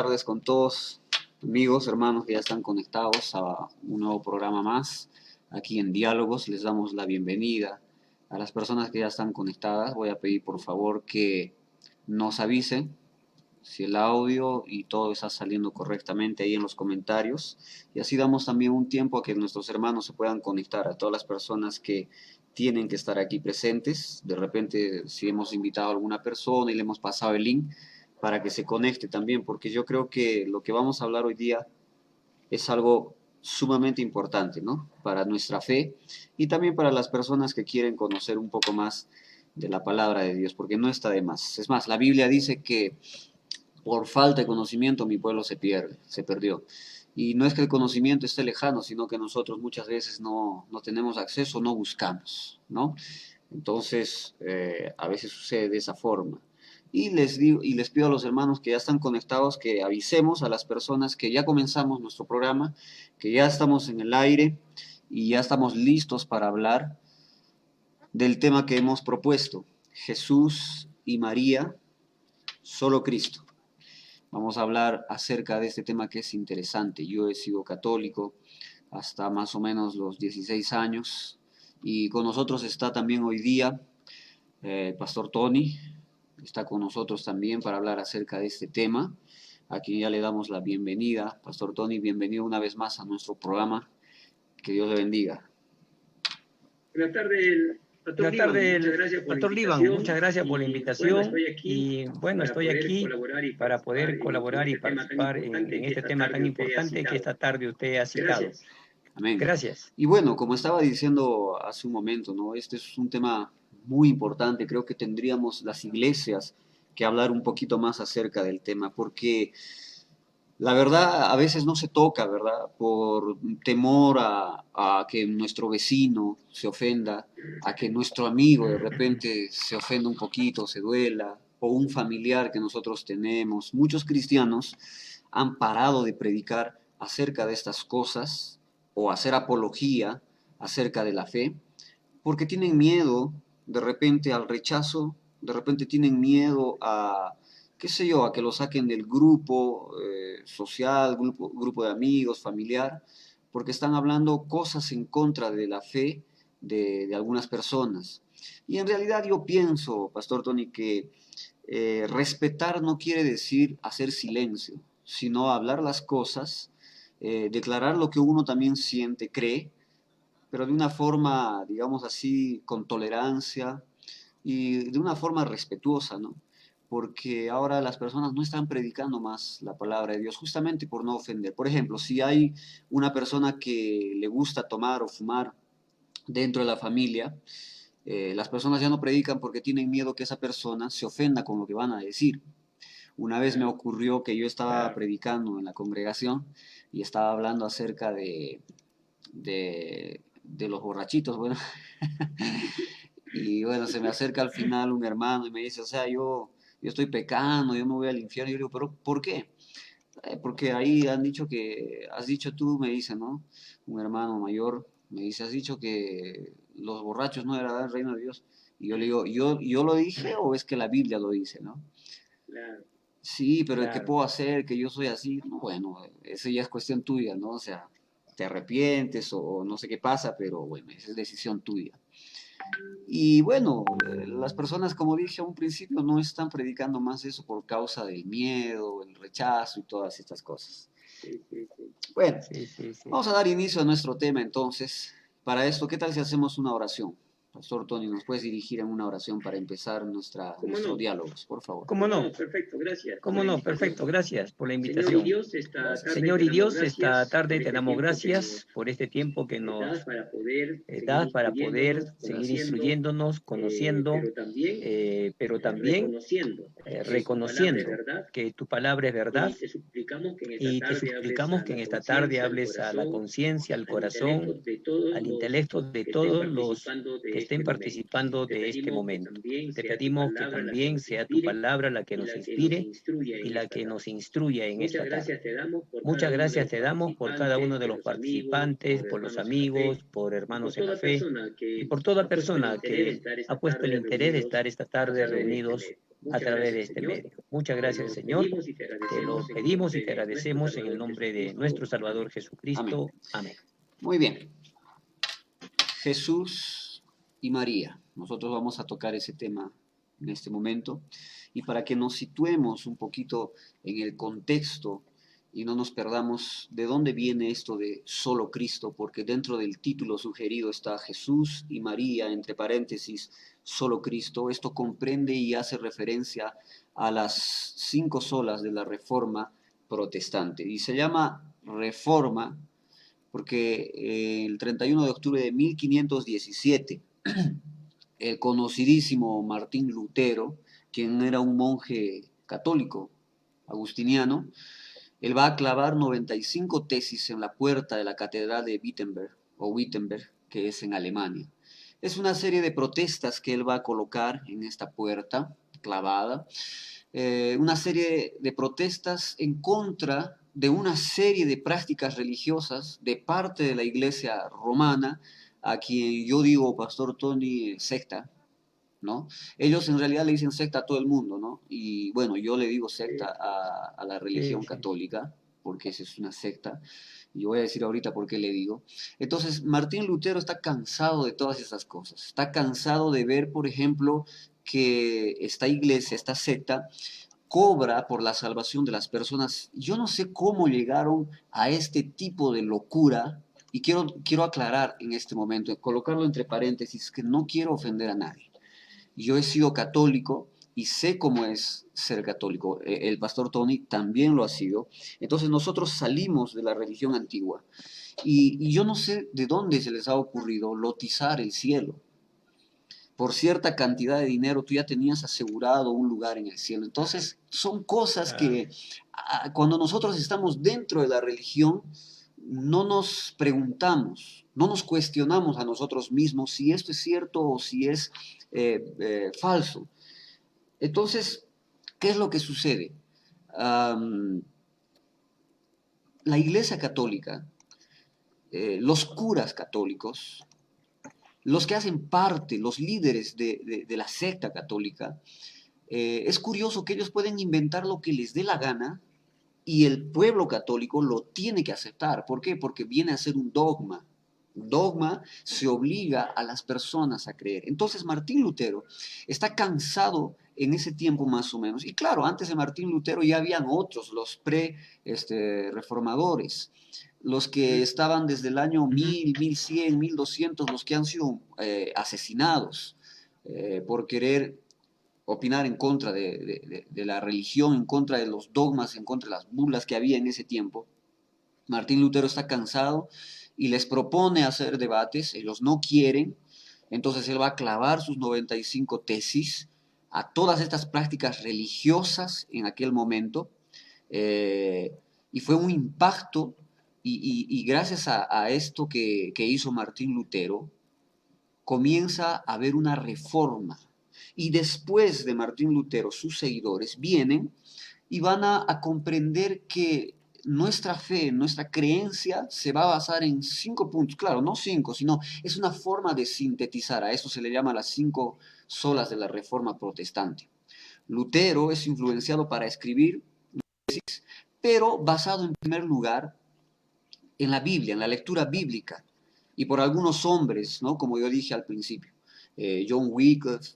tardes con todos, amigos, hermanos que ya están conectados a un nuevo programa más. Aquí en Diálogos les damos la bienvenida. A las personas que ya están conectadas, voy a pedir por favor que nos avisen si el audio y todo está saliendo correctamente ahí en los comentarios. Y así damos también un tiempo a que nuestros hermanos se puedan conectar, a todas las personas que tienen que estar aquí presentes. De repente, si hemos invitado a alguna persona y le hemos pasado el link para que se conecte también, porque yo creo que lo que vamos a hablar hoy día es algo sumamente importante, ¿no? Para nuestra fe y también para las personas que quieren conocer un poco más de la palabra de Dios, porque no está de más. Es más, la Biblia dice que por falta de conocimiento mi pueblo se pierde, se perdió. Y no es que el conocimiento esté lejano, sino que nosotros muchas veces no tenemos acceso, no buscamos, ¿no? Entonces, a veces sucede de esa forma. Y les digo, y les pido a los hermanos que ya están conectados que avisemos a las personas que ya comenzamos nuestro programa, que ya estamos en el aire y ya estamos listos para hablar del tema que hemos propuesto, Jesús y María, solo Cristo. Vamos a hablar acerca de este tema que es interesante. Yo he sido católico hasta más o menos los 16 años y con nosotros está también hoy día el pastor Tony, está con nosotros también para hablar acerca de este tema, a quien ya le damos la bienvenida. Pastor Tony, bienvenido una vez más a nuestro programa. Que Dios le bendiga. Buenas tardes, Pastor Líban. Muchas gracias por la invitación. Y bueno, estoy aquí para poder colaborar y participar en este tema tan importante que esta tarde usted ha citado. Amén. Gracias. Y bueno, como estaba diciendo hace un momento, ¿no? Este es un tema muy importante. Creo que tendríamos las iglesias que hablar un poquito más acerca del tema, porque la verdad a veces no se toca, ¿verdad? Por temor a que nuestro vecino se ofenda, a que nuestro amigo de repente se ofenda un poquito, se duela, o un familiar que nosotros tenemos. Muchos cristianos han parado de predicar acerca de estas cosas o hacer apología acerca de la fe, porque tienen miedo de repente al rechazo, de repente tienen miedo a, qué sé yo, a que lo saquen del grupo social, grupo de amigos, familiar, porque están hablando cosas en contra de la fe de algunas personas. Y en realidad yo pienso, Pastor Tony, que respetar no quiere decir hacer silencio, sino hablar las cosas, declarar lo que uno también siente, cree, pero de una forma, digamos así, con tolerancia y de una forma respetuosa, ¿no? Porque ahora las personas no están predicando más la palabra de Dios, justamente por no ofender. Por ejemplo, si hay una persona que le gusta tomar o fumar dentro de la familia, las personas ya no predican porque tienen miedo que esa persona se ofenda con lo que van a decir. Una vez me ocurrió que yo estaba predicando en la congregación y estaba hablando acerca de los borrachitos, bueno. Y bueno, se me acerca al final un hermano y me dice, o sea, yo estoy pecando, yo me voy al infierno. Y yo le digo, pero ¿por qué? Porque ahí han dicho que, has dicho tú, me dice, ¿no? Un hermano mayor me dice, has dicho que los borrachos no eran el reino de Dios. Y yo le digo, ¿yo lo dije o es que la Biblia lo dice, ¿no? Claro. Sí, pero ¿qué Claro. puedo hacer? Que yo soy así. No, bueno, eso ya es cuestión tuya, ¿no? O sea, te arrepientes o no sé qué pasa, pero bueno, esa es decisión tuya. Y bueno, las personas, como dije a un principio, no están predicando más eso por causa del miedo, el rechazo y todas estas cosas. Sí. Bueno, Sí. vamos a dar inicio a nuestro tema entonces. Para esto, ¿qué tal si hacemos una oración? Pastor Tony, ¿nos puedes dirigir en una oración para empezar nuestros diálogos, por favor? ¿Cómo no? Perfecto, gracias. ¿Cómo no? Perfecto, gracias por la Señor y invitación. Dios, Señor y Dios, esta tarde te damos gracias por este tiempo que nos das das para poder seguir instruyéndonos, conociendo, pero también reconociendo que tu palabra es verdad. Y te suplicamos que en esta tarde hables a la conciencia, al corazón, al intelecto de todos los que estén participando de este momento. Te pedimos que también sea tu palabra la que nos inspire y la que nos instruya en esta tarde. Muchas gracias te damos por cada uno de los participantes, por los amigos, por hermanos en la fe y por toda persona que ha puesto el interés de estar esta tarde reunidos a través de este medio. Muchas gracias, Señor. Te lo pedimos y te agradecemos en el nombre de nuestro Salvador Jesucristo. Amén. Muy bien. Jesús y María. Nosotros vamos a tocar ese tema en este momento. Y para que nos situemos un poquito en el contexto y no nos perdamos de dónde viene esto de solo Cristo, porque dentro del título sugerido está Jesús y María, entre paréntesis, solo Cristo. Esto comprende y hace referencia a las 5 solas de la Reforma protestante. Y se llama Reforma porque el 31 de octubre de 1517, el conocidísimo Martín Lutero, quien era un monje católico, agustiniano, él va a clavar 95 tesis en la puerta de la catedral de Wittenberg, que es en Alemania. Es una serie de protestas que él va a colocar en esta puerta clavada, una serie de protestas en contra de una serie de prácticas religiosas de parte de la Iglesia romana, a quien yo digo, Pastor Tony, secta, ¿no? Ellos en realidad le dicen secta a todo el mundo, ¿no? Y bueno, yo le digo secta a la religión católica, porque esa es una secta, y voy a decir ahorita por qué le digo. Entonces, Martín Lutero está cansado de todas esas cosas, está cansado de ver, por ejemplo, que esta iglesia, esta secta, cobra por la salvación de las personas. Yo no sé cómo llegaron a este tipo de locura, y quiero aclarar en este momento, colocarlo entre paréntesis, que no quiero ofender a nadie. Yo he sido católico y sé cómo es ser católico. El pastor Tony también lo ha sido. Entonces nosotros salimos de la religión antigua y yo no sé de dónde se les ha ocurrido lotizar el cielo. Por cierta cantidad de dinero tú ya tenías asegurado un lugar en el cielo. Entonces son cosas que cuando nosotros estamos dentro de la religión no nos preguntamos, no nos cuestionamos a nosotros mismos si esto es cierto o si es falso. Entonces, ¿qué es lo que sucede? La Iglesia Católica, los curas católicos, los que hacen parte, los líderes de la secta católica, es curioso que ellos pueden inventar lo que les dé la gana y el pueblo católico lo tiene que aceptar. ¿Por qué? Porque viene a ser un dogma. Un dogma se obliga a las personas a creer. Entonces Martín Lutero está cansado en ese tiempo más o menos. Y claro, antes de Martín Lutero ya habían otros, los reformadores, los que estaban desde el año 1000, 1100, 1200, los que han sido asesinados por querer opinar en contra de la religión, en contra de los dogmas, en contra de las burlas que había en ese tiempo. Martín Lutero está cansado y les propone hacer debates, ellos no quieren, entonces él va a clavar sus 95 tesis a todas estas prácticas religiosas en aquel momento, y fue un impacto, y gracias a esto que hizo Martín Lutero, comienza a haber una reforma. Y después de Martín Lutero, sus seguidores vienen y van a comprender que nuestra fe, nuestra creencia se va a basar en 5 puntos. Claro, no 5, sino es una forma de sintetizar. A eso se le llama las 5 solas de la Reforma protestante. Lutero es influenciado para escribir, pero basado en primer lugar en la Biblia, en la lectura bíblica, y por algunos hombres, ¿no? Como yo dije al principio, John Wycliffe,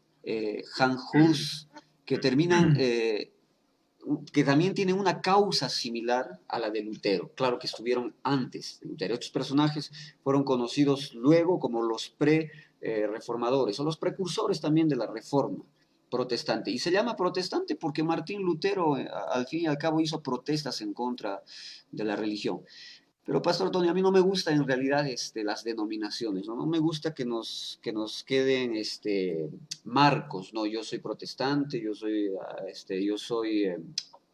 Hans Hus, que terminan, que también tienen una causa similar a la de Lutero. Claro que estuvieron antes de Lutero. Estos personajes fueron conocidos luego como los pre-reformadores, o los precursores también de la Reforma protestante. Y se llama protestante porque Martín Lutero, al fin y al cabo, hizo protestas en contra de la religión. Pero, Pastor Tony, a mí no me gustan en realidad las denominaciones, ¿no? No me gusta que nos queden marcos, ¿no? Yo soy protestante, yo soy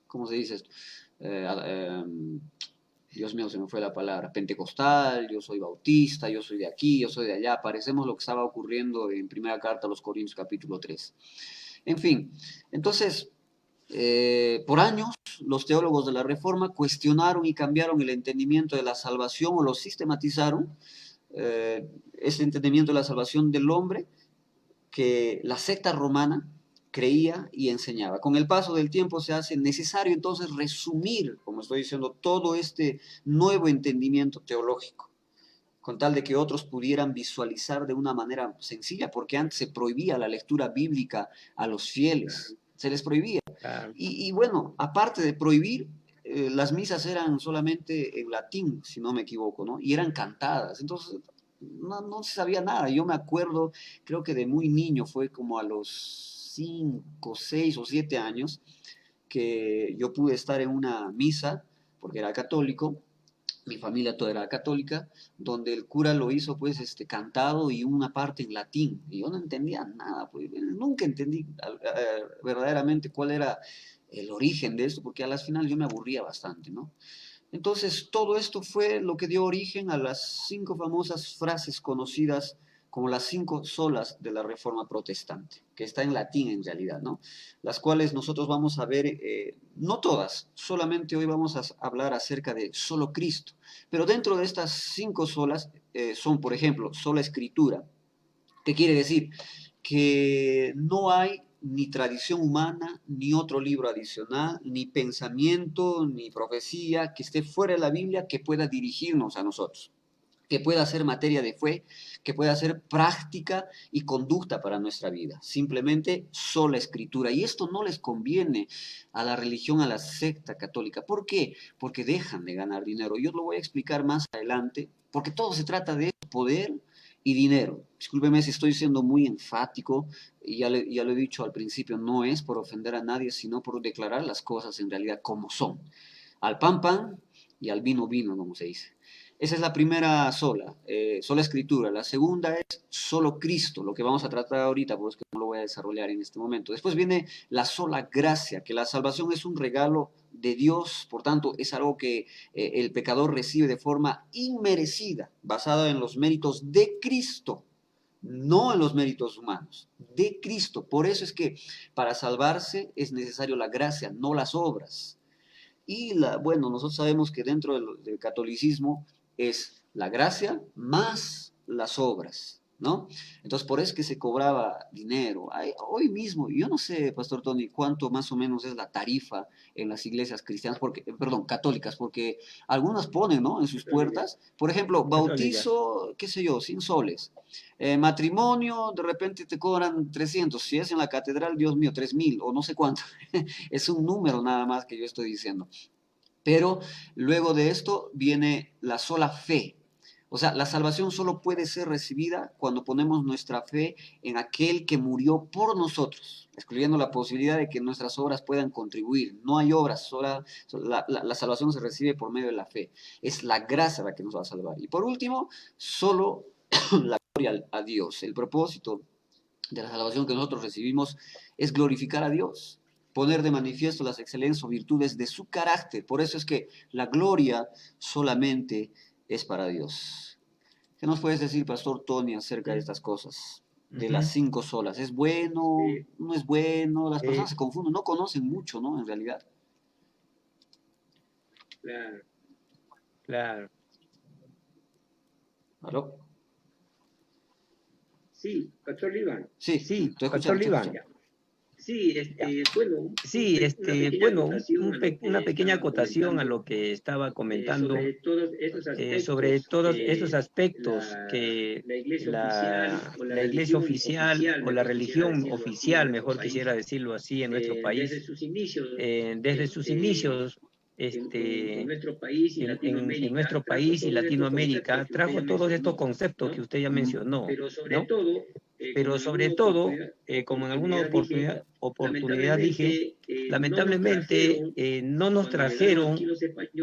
¿cómo se dice esto? Dios mío, se me fue la palabra, pentecostal, yo soy bautista, yo soy de aquí, yo soy de allá. Parecemos lo que estaba ocurriendo en primera carta a los Corintios capítulo 3. En fin, entonces, por años, los teólogos de la Reforma cuestionaron y cambiaron el entendimiento de la salvación o lo sistematizaron, ese entendimiento de la salvación del hombre que la secta romana creía y enseñaba. Con el paso del tiempo se hace necesario entonces resumir, como estoy diciendo, todo este nuevo entendimiento teológico, con tal de que otros pudieran visualizar de una manera sencilla, porque antes se prohibía la lectura bíblica a los fieles, se les prohibía. Y bueno, aparte de prohibir, las misas eran solamente en latín, si no me equivoco, ¿no? Y eran cantadas, entonces no se sabía nada. Yo me acuerdo, creo que de muy niño, fue como a los 5, 6 o 7 años, que yo pude estar en una misa, porque era católico, mi familia toda era católica, donde el cura lo hizo pues cantado y una parte en latín, y yo no entendía nada, pues nunca entendí verdaderamente cuál era el origen de esto, porque a las finales yo me aburría bastante, ¿no? Entonces, todo esto fue lo que dio origen a las 5 famosas frases conocidas como las 5 solas de la Reforma Protestante, que está en latín en realidad, ¿no? Las cuales nosotros vamos a ver, no todas, solamente hoy vamos a hablar acerca de solo Cristo, pero dentro de estas 5 solas son, por ejemplo, sola Escritura, que quiere decir que no hay ni tradición humana, ni otro libro adicional, ni pensamiento, ni profecía que esté fuera de la Biblia que pueda dirigirnos a nosotros, que pueda ser materia de fe, que pueda ser práctica y conducta para nuestra vida. Simplemente sola Escritura. Y esto no les conviene a la religión, a la secta católica. ¿Por qué? Porque dejan de ganar dinero. Yo lo voy a explicar más adelante, porque todo se trata de poder y dinero. Discúlpeme si estoy siendo muy enfático, y ya lo he dicho al principio, no es por ofender a nadie, sino por declarar las cosas en realidad como son. Al pan, pan, y al vino, vino, como se dice. Esa es la primera sola Escritura. La segunda es solo Cristo, lo que vamos a tratar ahorita, por eso que no lo voy a desarrollar en este momento. Después viene la sola gracia, que la salvación es un regalo de Dios, por tanto es algo que el pecador recibe de forma inmerecida, basada en los méritos de Cristo, no en los méritos humanos, de Cristo. Por eso es que para salvarse es necesario la gracia, no las obras. Y bueno, nosotros sabemos que dentro del catolicismo es la gracia más las obras, ¿no? Entonces, por eso es que se cobraba dinero. Hoy mismo, yo no sé, Pastor Tony, cuánto más o menos es la tarifa en las iglesias cristianas, perdón, católicas, porque algunas ponen, ¿no? En sus puertas, por ejemplo, bautizo, qué sé yo, 100 soles. Matrimonio, de repente te cobran 300. Si es en la catedral, Dios mío, 3.000 o no sé cuánto. Es un número nada más que yo estoy diciendo. Pero luego de esto viene la sola fe. O sea, la salvación solo puede ser recibida cuando ponemos nuestra fe en aquel que murió por nosotros, excluyendo la posibilidad de que nuestras obras puedan contribuir. No hay obras, la salvación se recibe por medio de la fe. Es la gracia la que nos va a salvar. Y por último, solo la gloria a Dios. El propósito de la salvación que nosotros recibimos es glorificar a Dios, poner de manifiesto las excelencias o virtudes de su carácter. Por eso es que la gloria solamente es para Dios. ¿Qué nos puedes decir, Pastor Tony, acerca de estas cosas? De las 5 solas. ¿Es bueno? ¿No es bueno? Las personas se confunden, no conocen mucho, ¿no? En realidad. Claro. Claro. ¿Aló? Sí, Pastor Liván. Sí, Pastor Liván. Sí, una pequeña acotación a lo que estaba comentando sobre todos estos aspectos que la iglesia oficial o la religión oficial, mejor quisiera decirlo así, en nuestro país, desde sus inicios, en nuestro país y Latinoamérica, trajo todos estos conceptos que usted ya mencionó, ¿no? Pero sobre todo, como en alguna oportunidad dije, lamentablemente no nos trajeron,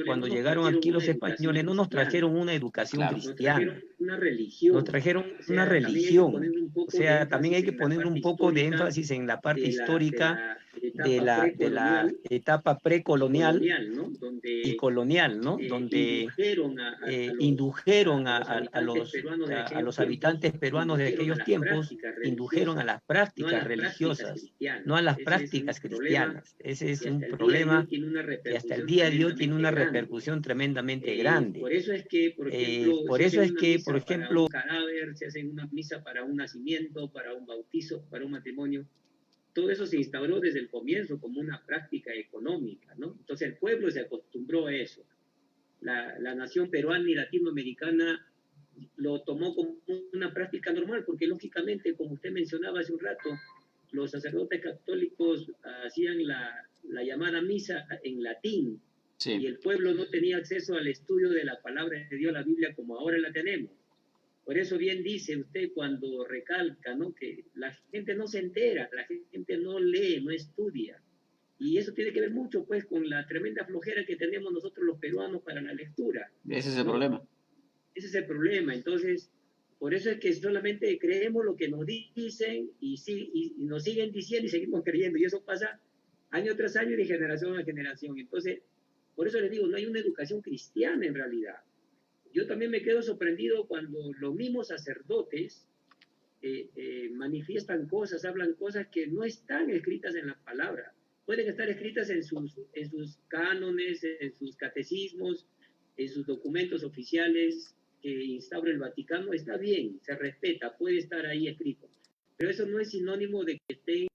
cuando llegaron aquí los españoles, no nos trajeron una educación cristiana, nos trajeron una religión. O sea, también hay que poner un poco de énfasis en la parte histórica de la etapa precolonial y colonial, ¿no? Donde indujeron a los habitantes peruanos de aquellos tiempos, indujeron a las prácticas religiosas, no a las prácticas cristianas. Ese es un problema que hasta el día de hoy tiene una repercusión tremendamente grande. Por eso es que, por ejemplo, para un cadáver se hace una misa para un nacimiento, para un bautizo, para un matrimonio. todo eso se instauró desde el comienzo como una práctica económica, ¿no? Entonces el pueblo se acostumbró a eso. La nación peruana y latinoamericana lo tomó como una práctica normal, porque lógicamente, como usted mencionaba hace un rato, los sacerdotes católicos hacían la llamada misa en latín, sí, y el pueblo no tenía acceso al estudio de la palabra de Dios, la Biblia, como ahora la tenemos. Por eso bien dice usted cuando recalca, ¿no?, que la gente no se entera, la gente no lee, no estudia. Y eso tiene que ver mucho, pues, con la tremenda flojera que tenemos nosotros los peruanos para la lectura. Ese es el problema. Ese es el problema. Entonces, por eso es que solamente creemos lo que nos dicen y nos siguen diciendo y seguimos creyendo. Y eso pasa año tras año y de generación a generación. Entonces, por eso les digo, no hay una educación cristiana en realidad. Yo también me quedo sorprendido cuando los mismos sacerdotes manifiestan cosas, hablan cosas que no están escritas en la palabra. Pueden estar escritas en sus cánones, en sus catecismos, en sus documentos oficiales que instaura el Vaticano. Está bien, se respeta, puede estar ahí escrito. Pero eso no es sinónimo de que estén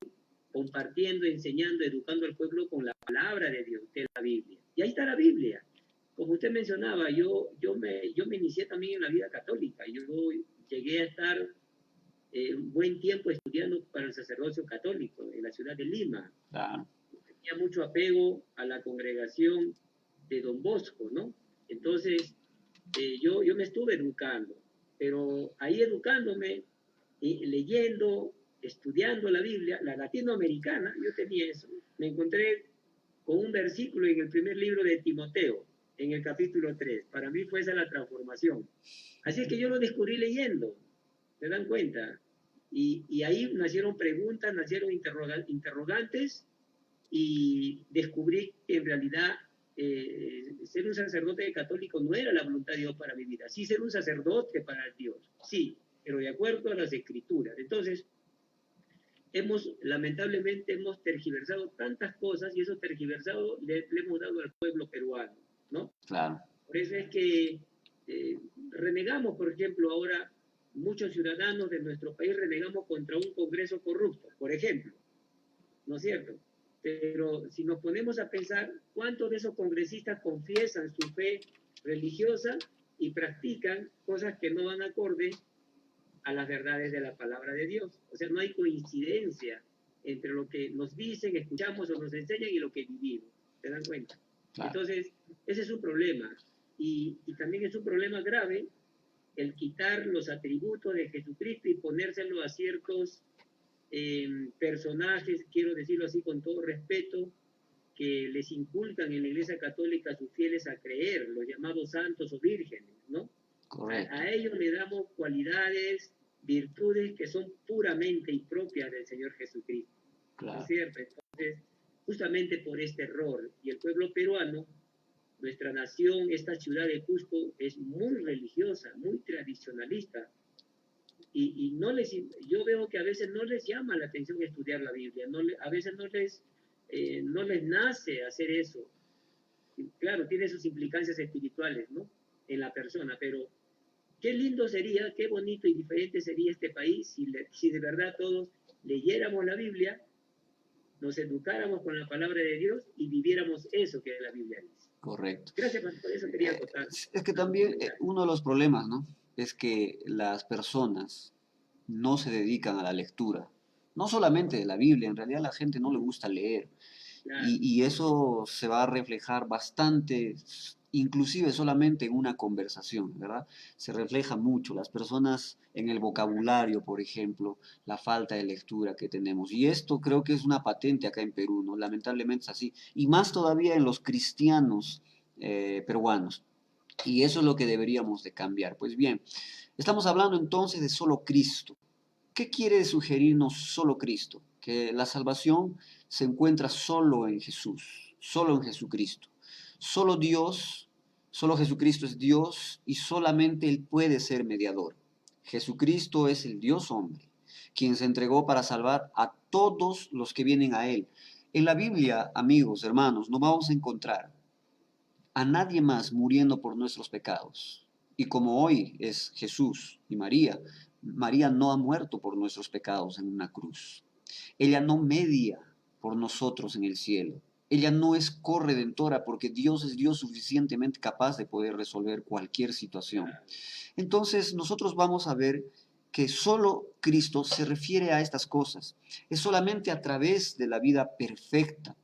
compartiendo, enseñando, educando al pueblo con la palabra de Dios, que es la Biblia. Y ahí está la Biblia. Como usted mencionaba, yo me inicié también en la vida católica. Yo llegué a estar un buen tiempo estudiando para el sacerdocio católico en la ciudad de Lima. Claro. Tenía mucho apego a la congregación de Don Bosco, ¿no? Entonces, yo me estuve educando, pero ahí educándome, leyendo, estudiando la Biblia, la latinoamericana, yo tenía eso. Me encontré con un versículo en el primer libro de Timoteo, en el capítulo 3. Para mí fue esa la transformación. Así que yo lo descubrí leyendo, ¿se dan cuenta? Y ahí nacieron preguntas, nacieron interrogantes, y descubrí que en realidad ser un sacerdote católico no era la voluntad de Dios para mi vida. Sí, ser un sacerdote para Dios, sí, pero de acuerdo a las escrituras. Entonces, lamentablemente hemos tergiversado tantas cosas y eso tergiversado le hemos dado al pueblo peruano, ¿no? Claro. Por eso es que renegamos, por ejemplo, ahora muchos ciudadanos de nuestro país renegamos contra un Congreso corrupto, por ejemplo, ¿no es cierto? Pero si nos ponemos a pensar, ¿cuántos de esos congresistas confiesan su fe religiosa y practican cosas que no van acorde a las verdades de la palabra de Dios? O sea, no hay coincidencia entre lo que nos dicen, escuchamos o nos enseñan y lo que vivimos. ¿Se dan cuenta? Claro. Entonces, ese es un problema. Y también es un problema grave el quitar los atributos de Jesucristo y ponérselo a ciertos personajes, quiero decirlo así con todo respeto, que les inculcan en la Iglesia Católica a sus fieles a creer, los llamados santos o vírgenes, ¿no? Correcto. A ellos le damos cualidades, virtudes que son puramente impropias del Señor Jesucristo. Claro. ¿No es cierto? Entonces, justamente por este error, y el pueblo peruano, nuestra nación, esta ciudad de Cusco, es muy religiosa, muy tradicionalista, y yo veo que a veces no les llama la atención estudiar la Biblia, a veces no les nace hacer eso. Y claro, tiene sus implicancias espirituales, ¿no?, en la persona, pero qué lindo sería, qué bonito y diferente sería este país si de verdad todos leyéramos la Biblia, nos educáramos con la palabra de Dios y viviéramos eso que la Biblia dice. Correcto. Gracias, por eso quería acotar. Es que también uno de los problemas, ¿no?, es que las personas no se dedican a la lectura. No solamente de la Biblia, en realidad a la gente no le gusta leer. Claro. Y eso se va a reflejar bastante, inclusive solamente en una conversación, ¿verdad? Se refleja mucho las personas en el vocabulario, por ejemplo, la falta de lectura que tenemos. Y esto creo que es una patente acá en Perú, ¿no? Lamentablemente es así. Y más todavía en los cristianos peruanos. Y eso es lo que deberíamos de cambiar. Pues bien, estamos hablando entonces de solo Cristo. ¿Qué quiere sugerirnos solo Cristo? Que la salvación se encuentra solo en Jesús, solo en Jesucristo. Solo Dios, solo Jesucristo es Dios y solamente Él puede ser mediador. Jesucristo es el Dios hombre, quien se entregó para salvar a todos los que vienen a Él. En la Biblia, amigos, hermanos, no vamos a encontrar a nadie más muriendo por nuestros pecados. Y como hoy es Jesús y María, María no ha muerto por nuestros pecados en una cruz. Ella no media por nosotros en el cielo. Ella no es corredentora porque Dios es Dios suficientemente capaz de poder resolver cualquier situación. Entonces nosotros vamos a ver que solo Cristo se refiere a estas cosas. Es solamente a través de la vida perfecta,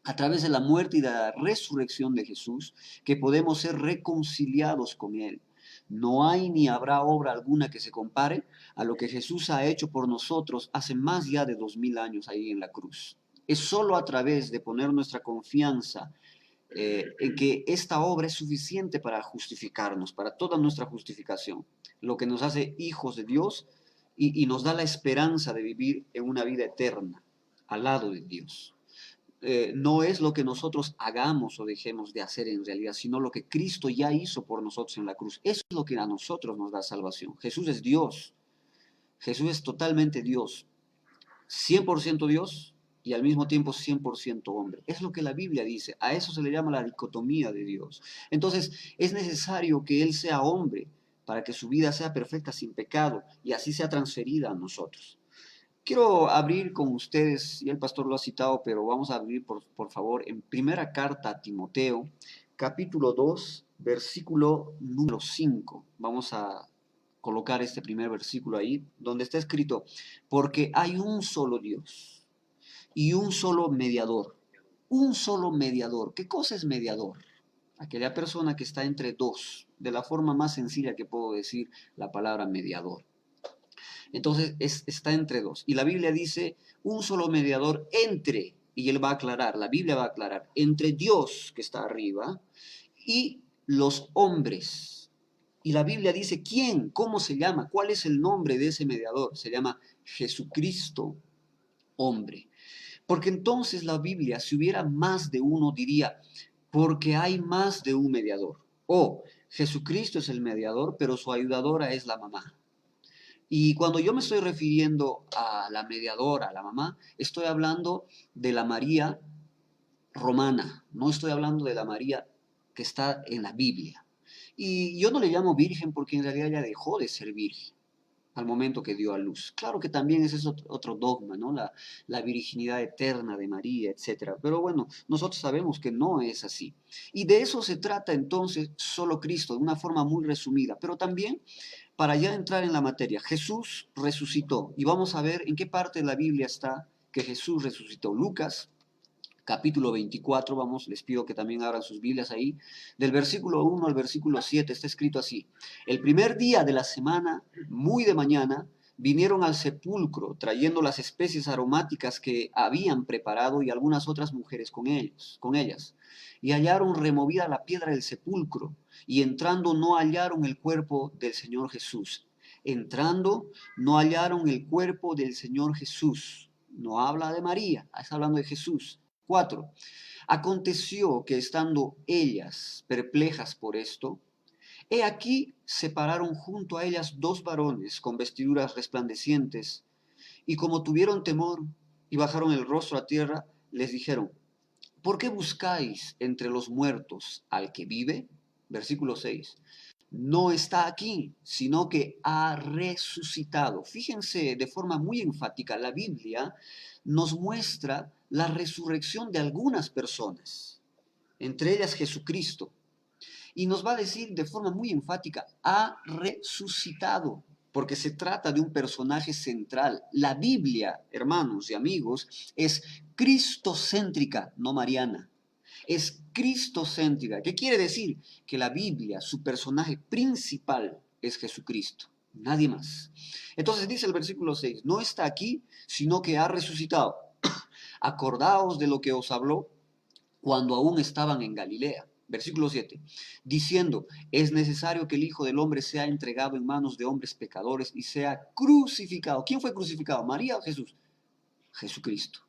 a través de la muerte y de la resurrección de Jesús, que podemos ser reconciliados con Él. No hay ni habrá obra alguna que se compare a lo que Jesús ha hecho por nosotros hace más ya de 2000 años ahí en la cruz. Es solo a través de poner nuestra confianza en que esta obra es suficiente para justificarnos, para toda nuestra justificación, lo que nos hace hijos de Dios y nos da la esperanza de vivir en una vida eterna al lado de Dios. No es lo que nosotros hagamos o dejemos de hacer en realidad, sino lo que Cristo ya hizo por nosotros en la cruz. Eso es lo que a nosotros nos da salvación. Jesús es Dios. Jesús es totalmente Dios. 100% Dios y al mismo tiempo 100% hombre. Es lo que la Biblia dice. A eso se le llama la dicotomía de Dios. Entonces, es necesario que Él sea hombre para que su vida sea perfecta sin pecado y así sea transferida a nosotros. Quiero abrir con ustedes, y el pastor lo ha citado, pero vamos a abrir por favor en primera carta a Timoteo, capítulo 2, versículo número 5. Vamos a colocar este primer versículo ahí, donde está escrito, porque hay un solo Dios y un solo mediador. Un solo mediador. ¿Qué cosa es mediador? Aquella persona que está entre dos, de la forma más sencilla que puedo decir la palabra mediador. Entonces está entre dos. Y la Biblia dice un solo mediador entre, y él va a aclarar, la Biblia va a aclarar, entre Dios que está arriba y los hombres. Y la Biblia dice quién, cómo se llama, cuál es el nombre de ese mediador. Se llama Jesucristo, hombre. Porque entonces la Biblia, si hubiera más de uno, diría, porque hay más de un mediador. O Jesucristo es el mediador, pero su ayudadora es la mamá. Y cuando yo me estoy refiriendo a la mediadora, a la mamá, estoy hablando de la María romana, no estoy hablando de la María que está en la Biblia. Y yo no le llamo virgen porque en realidad ella dejó de ser virgen al momento que dio a luz. Claro que también ese es otro dogma, ¿no? La virginidad eterna de María, etc. Pero bueno, nosotros sabemos que no es así. Y de eso se trata entonces solo Cristo, de una forma muy resumida. Pero también, para ya entrar en la materia, Jesús resucitó. Y vamos a ver en qué parte de la Biblia está que Jesús resucitó. Lucas capítulo 24, vamos, les pido que también abran sus Biblias ahí, del versículo 1 al versículo 7 está escrito así: el primer día de la semana, muy de mañana, vinieron al sepulcro trayendo las especies aromáticas que habían preparado y algunas otras mujeres con ellas, y hallaron removida la piedra del sepulcro, y entrando no hallaron el cuerpo del Señor Jesús. Entrando no hallaron el cuerpo del Señor Jesús. No habla de María, está hablando de Jesús. 4. Aconteció que estando ellas perplejas por esto, he aquí se pararon junto a ellas dos varones con vestiduras resplandecientes, y como tuvieron temor y bajaron el rostro a tierra, les dijeron, ¿por qué buscáis entre los muertos al que vive? Versículo 6. No está aquí, sino que ha resucitado. Fíjense de forma muy enfática, la Biblia nos muestra la resurrección de algunas personas, entre ellas Jesucristo. Y nos va a decir de forma muy enfática, ha resucitado, porque se trata de un personaje central. La Biblia, hermanos y amigos, es cristocéntrica, no mariana. Es cristocéntrica. ¿Qué quiere decir? Que la Biblia, su personaje principal es Jesucristo, nadie más. Entonces dice el versículo 6, no está aquí, sino que ha resucitado. Acordaos de lo que os habló cuando aún estaban en Galilea. Versículo 7, diciendo, es necesario que el Hijo del Hombre sea entregado en manos de hombres pecadores y sea crucificado. ¿Quién fue crucificado? ¿María o Jesús? Jesucristo.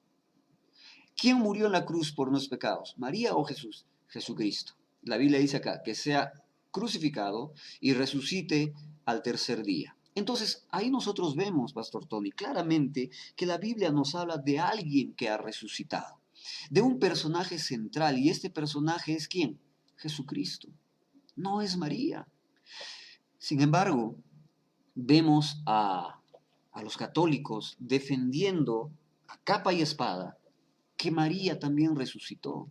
¿Quién murió en la cruz por nuestros pecados? ¿María o Jesús? Jesucristo. La Biblia dice acá que sea crucificado y resucite al tercer día. Entonces, ahí nosotros vemos, Pastor Tony, claramente que la Biblia nos habla de alguien que ha resucitado, de un personaje central, y este personaje es ¿quién? Jesucristo. No es María. Sin embargo, vemos a los católicos defendiendo capa y espada, que María también resucitó.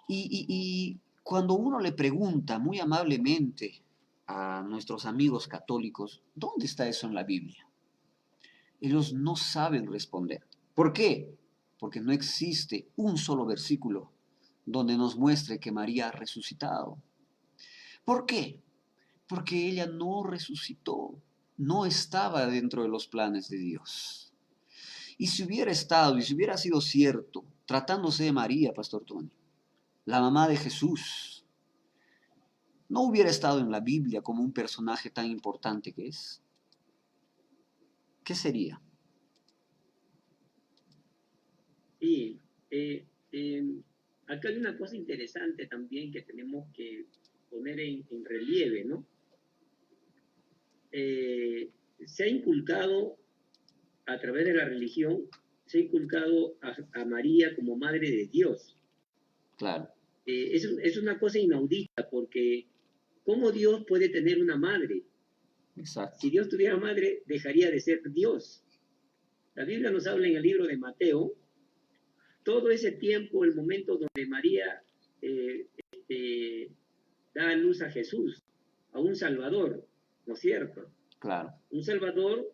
Y cuando uno le pregunta muy amablemente a nuestros amigos católicos, ¿dónde está eso en la Biblia? Ellos no saben responder. ¿Por qué? Porque no existe un solo versículo donde nos muestre que María ha resucitado. ¿Por qué? Porque ella no resucitó, no estaba dentro de los planes de Dios. Y si hubiera estado, y si hubiera sido cierto, tratándose de María, Pastor Tony, la mamá de Jesús, no hubiera estado en la Biblia como un personaje tan importante que es. ¿Qué sería? Sí, acá hay una cosa interesante también que tenemos que poner en relieve, ¿no? Se ha inculcado a través de la religión, se ha inculcado a María como madre de Dios. Claro. Es una cosa inaudita porque ¿cómo Dios puede tener una madre? Exacto. Si Dios tuviera madre, dejaría de ser Dios. La Biblia nos habla en el libro de Mateo, todo ese tiempo, el momento donde María da a luz a Jesús, a un Salvador, ¿no es cierto? Claro. Un Salvador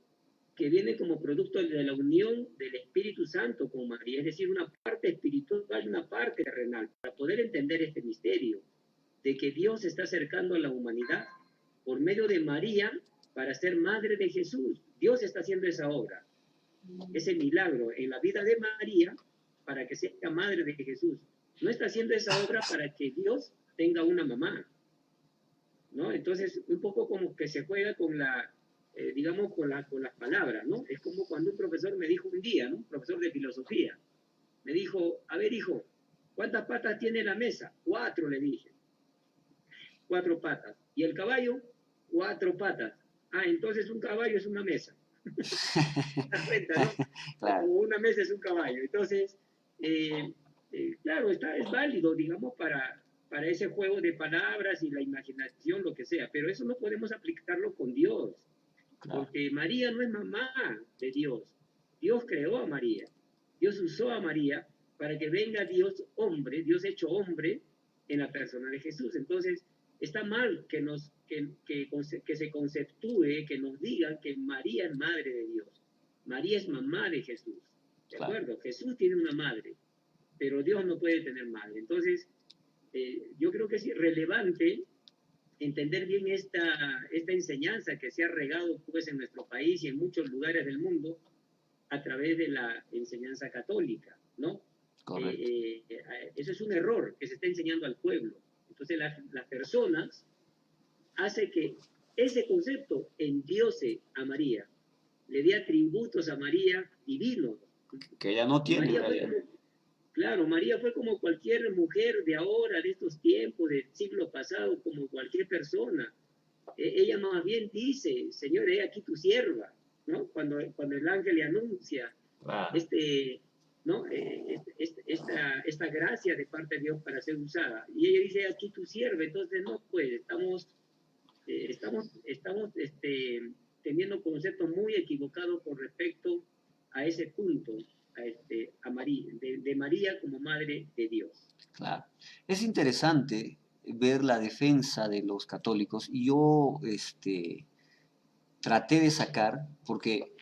que viene como producto de la unión del Espíritu Santo con María, es decir, una parte espiritual y una parte terrenal. Para poder entender este misterio de que Dios se está acercando a la humanidad por medio de María para ser madre de Jesús. Dios está haciendo esa obra, ese milagro en la vida de María para que sea madre de Jesús. No está haciendo esa obra para que Dios tenga una mamá, ¿no? Entonces, un poco como que se juega con la, digamos, con las palabras, ¿no? Es como cuando un profesor me dijo un día, ¿no? Un profesor de filosofía, me dijo, a ver, hijo, ¿cuántas patas tiene la mesa? 4, le dije. 4 patas. ¿Y el caballo? 4 patas. Ah, entonces un caballo es una mesa. ¿Te das cuenta, no? Claro. Como una mesa es un caballo. Entonces, claro, es válido, digamos, para ese juego de palabras y la imaginación, lo que sea, pero eso no podemos aplicarlo con Dios, claro. Porque María no es mamá de Dios. Dios creó a María. Dios usó a María para que venga Dios hombre, Dios hecho hombre en la persona de Jesús. Entonces, está mal que se conceptúe, que nos digan que María es madre de Dios. María es mamá de Jesús, ¿de acuerdo? Claro. Jesús tiene una madre, pero Dios no puede tener madre. Entonces, yo creo que es relevante entender bien esta enseñanza que se ha regado pues en nuestro país y en muchos lugares del mundo a través de la enseñanza católica, ¿no? Eso es un error que se está enseñando al pueblo. Entonces las personas hacen que ese concepto endiose a María, le dé atributos a María divinos. Que ella no tiene. Claro, María fue como cualquier mujer de ahora, de estos tiempos, del siglo pasado, como cualquier persona. Ella más bien dice, Señor, he aquí tu sierva, ¿no? Cuando el ángel le anuncia ¿no? Esta gracia de parte de Dios para ser usada. Y ella dice, aquí tu sierva. Entonces, no, pues, estamos teniendo conceptos muy equivocados con respecto a ese punto, a María, de María como madre de Dios. Claro. Es interesante ver la defensa de los católicos y yo traté de sacar, porque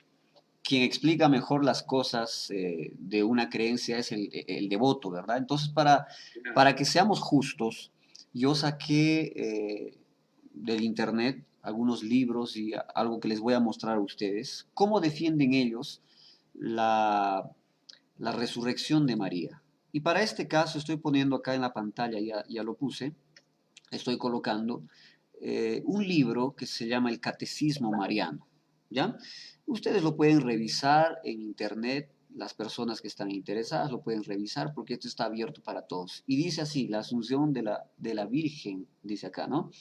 quien explica mejor las cosas de una creencia es el devoto, ¿verdad? Entonces, para que seamos justos, yo saqué del internet algunos libros y algo que les voy a mostrar a ustedes, cómo defienden ellos la resurrección de María. Y para este caso estoy poniendo acá en la pantalla, ya lo puse, estoy colocando un libro que se llama El Catecismo Mariano, ¿ya? Ustedes lo pueden revisar en internet, las personas que están interesadas lo pueden revisar porque esto está abierto para todos. Y dice así, la asunción de la Virgen, dice acá, ¿no?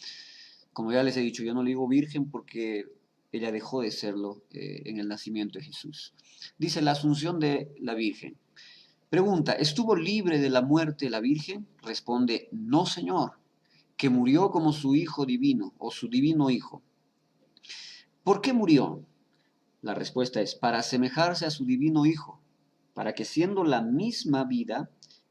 Como ya les he dicho, yo no le digo Virgen porque ella dejó de serlo en el nacimiento de Jesús. Dice la asunción de la Virgen. Pregunta, ¿estuvo libre de la muerte la Virgen? Responde, no, Señor, que murió como su Hijo divino o su divino Hijo. ¿Por qué murió? La respuesta es, para asemejarse a su divino Hijo, para que siendo la misma vida,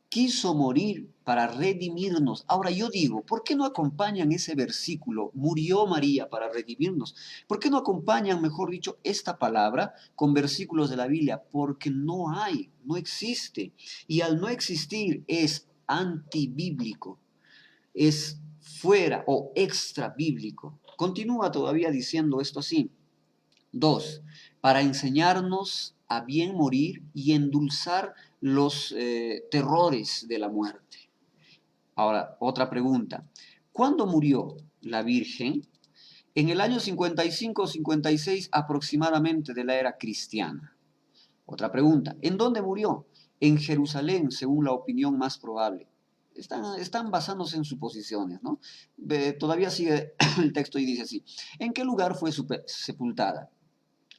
quiso morir para redimirnos. Ahora yo digo, ¿por qué no acompañan ese versículo? Murió María para redimirnos. ¿Por qué no acompañan, mejor dicho, esta palabra con versículos de la Biblia? Porque no hay, no existe. Y al no existir es antibíblico, es fuera o extra bíblico. Continúa todavía diciendo esto así. 2. Para enseñarnos a bien morir y endulzar los terrores de la muerte. Ahora, otra pregunta. ¿Cuándo murió la Virgen? En el año 55 o 56 aproximadamente de la era cristiana. Otra pregunta. ¿En dónde murió? En Jerusalén, según la opinión más probable. Están basándose en suposiciones, ¿no? Todavía sigue el texto y dice así. ¿En qué lugar fue sepultada?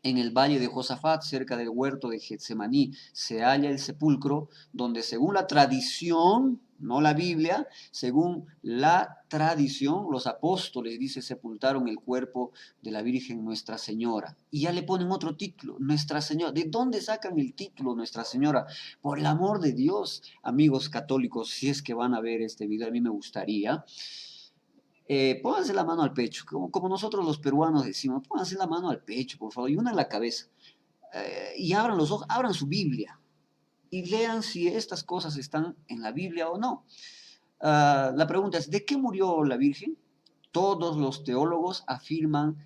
En el valle de Josafat, cerca del huerto de Getsemaní, se halla el sepulcro donde según la tradición, no la Biblia, según la tradición, los apóstoles, dice, sepultaron el cuerpo de la Virgen Nuestra Señora. Y ya le ponen otro título, Nuestra Señora. ¿De dónde sacan el título Nuestra Señora? Por el amor de Dios, amigos católicos, si es que van a ver este video, a mí me gustaría. Pónganse la mano al pecho, como nosotros los peruanos decimos, pónganse la mano al pecho, por favor, y una en la cabeza. Y abran los ojos, abran su Biblia y lean si estas cosas están en la Biblia o no. La pregunta es, ¿de qué murió la Virgen? Todos los teólogos afirman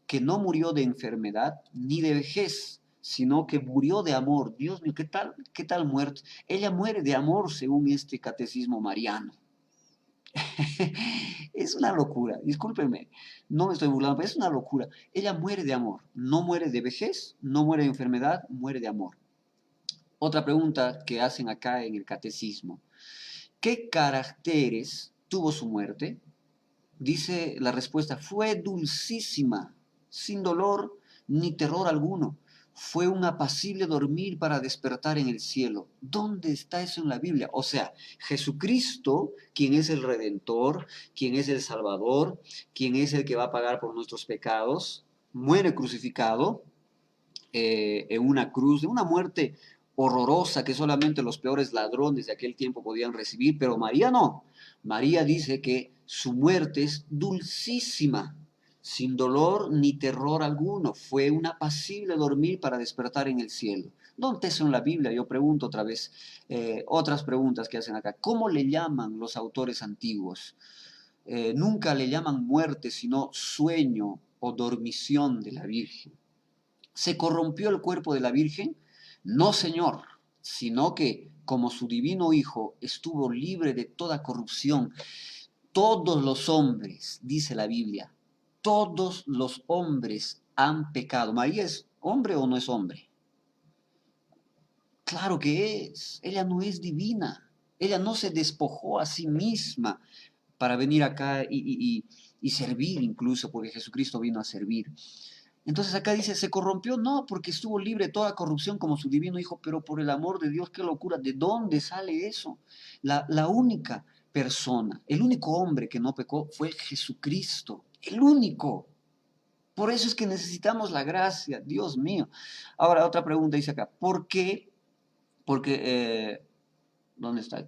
que no murió de enfermedad ni de vejez, sino que murió de amor. Dios mío, qué tal muerte? Ella muere de amor según este catecismo mariano. Es una locura, discúlpenme, no me estoy burlando, pero es una locura. Ella muere de amor, no muere de vejez, no muere de enfermedad, muere de amor. Otra pregunta que hacen acá en el catecismo. ¿Qué caracteres tuvo su muerte? Dice la respuesta, fue dulcísima, sin dolor ni terror alguno. Fue un apacible dormir para despertar en el cielo. ¿Dónde está eso en la Biblia? O sea, Jesucristo, quien es el Redentor, quien es el Salvador, quien es el que va a pagar por nuestros pecados, muere crucificado en una cruz, de una muerte horrorosa que solamente los peores ladrones de aquel tiempo podían recibir, pero María no. María dice que su muerte es dulcísima, sin dolor ni terror alguno. Fue un apacible dormir para despertar en el cielo. ¿Dónde está eso en la Biblia? Yo pregunto otra vez, otras preguntas que hacen acá. ¿Cómo le llaman los autores antiguos? Nunca le llaman muerte, sino sueño o dormición de la Virgen. ¿Se corrompió el cuerpo de la Virgen? No, Señor, sino que como su divino Hijo estuvo libre de toda corrupción. Todos los hombres, dice la Biblia, todos los hombres han pecado. ¿María es hombre o no es hombre? Claro que es. Ella no es divina. Ella no se despojó a sí misma para venir acá y servir incluso, porque Jesucristo vino a servir. Entonces acá dice, ¿se corrompió? No, porque estuvo libre de toda corrupción como su divino Hijo, pero por el amor de Dios, qué locura. ¿De dónde sale eso? La única persona, el único hombre que no pecó fue Jesucristo, el único. Por eso es que necesitamos la gracia, Dios mío. Ahora otra pregunta dice acá, ¿por qué? Porque, ¿dónde está?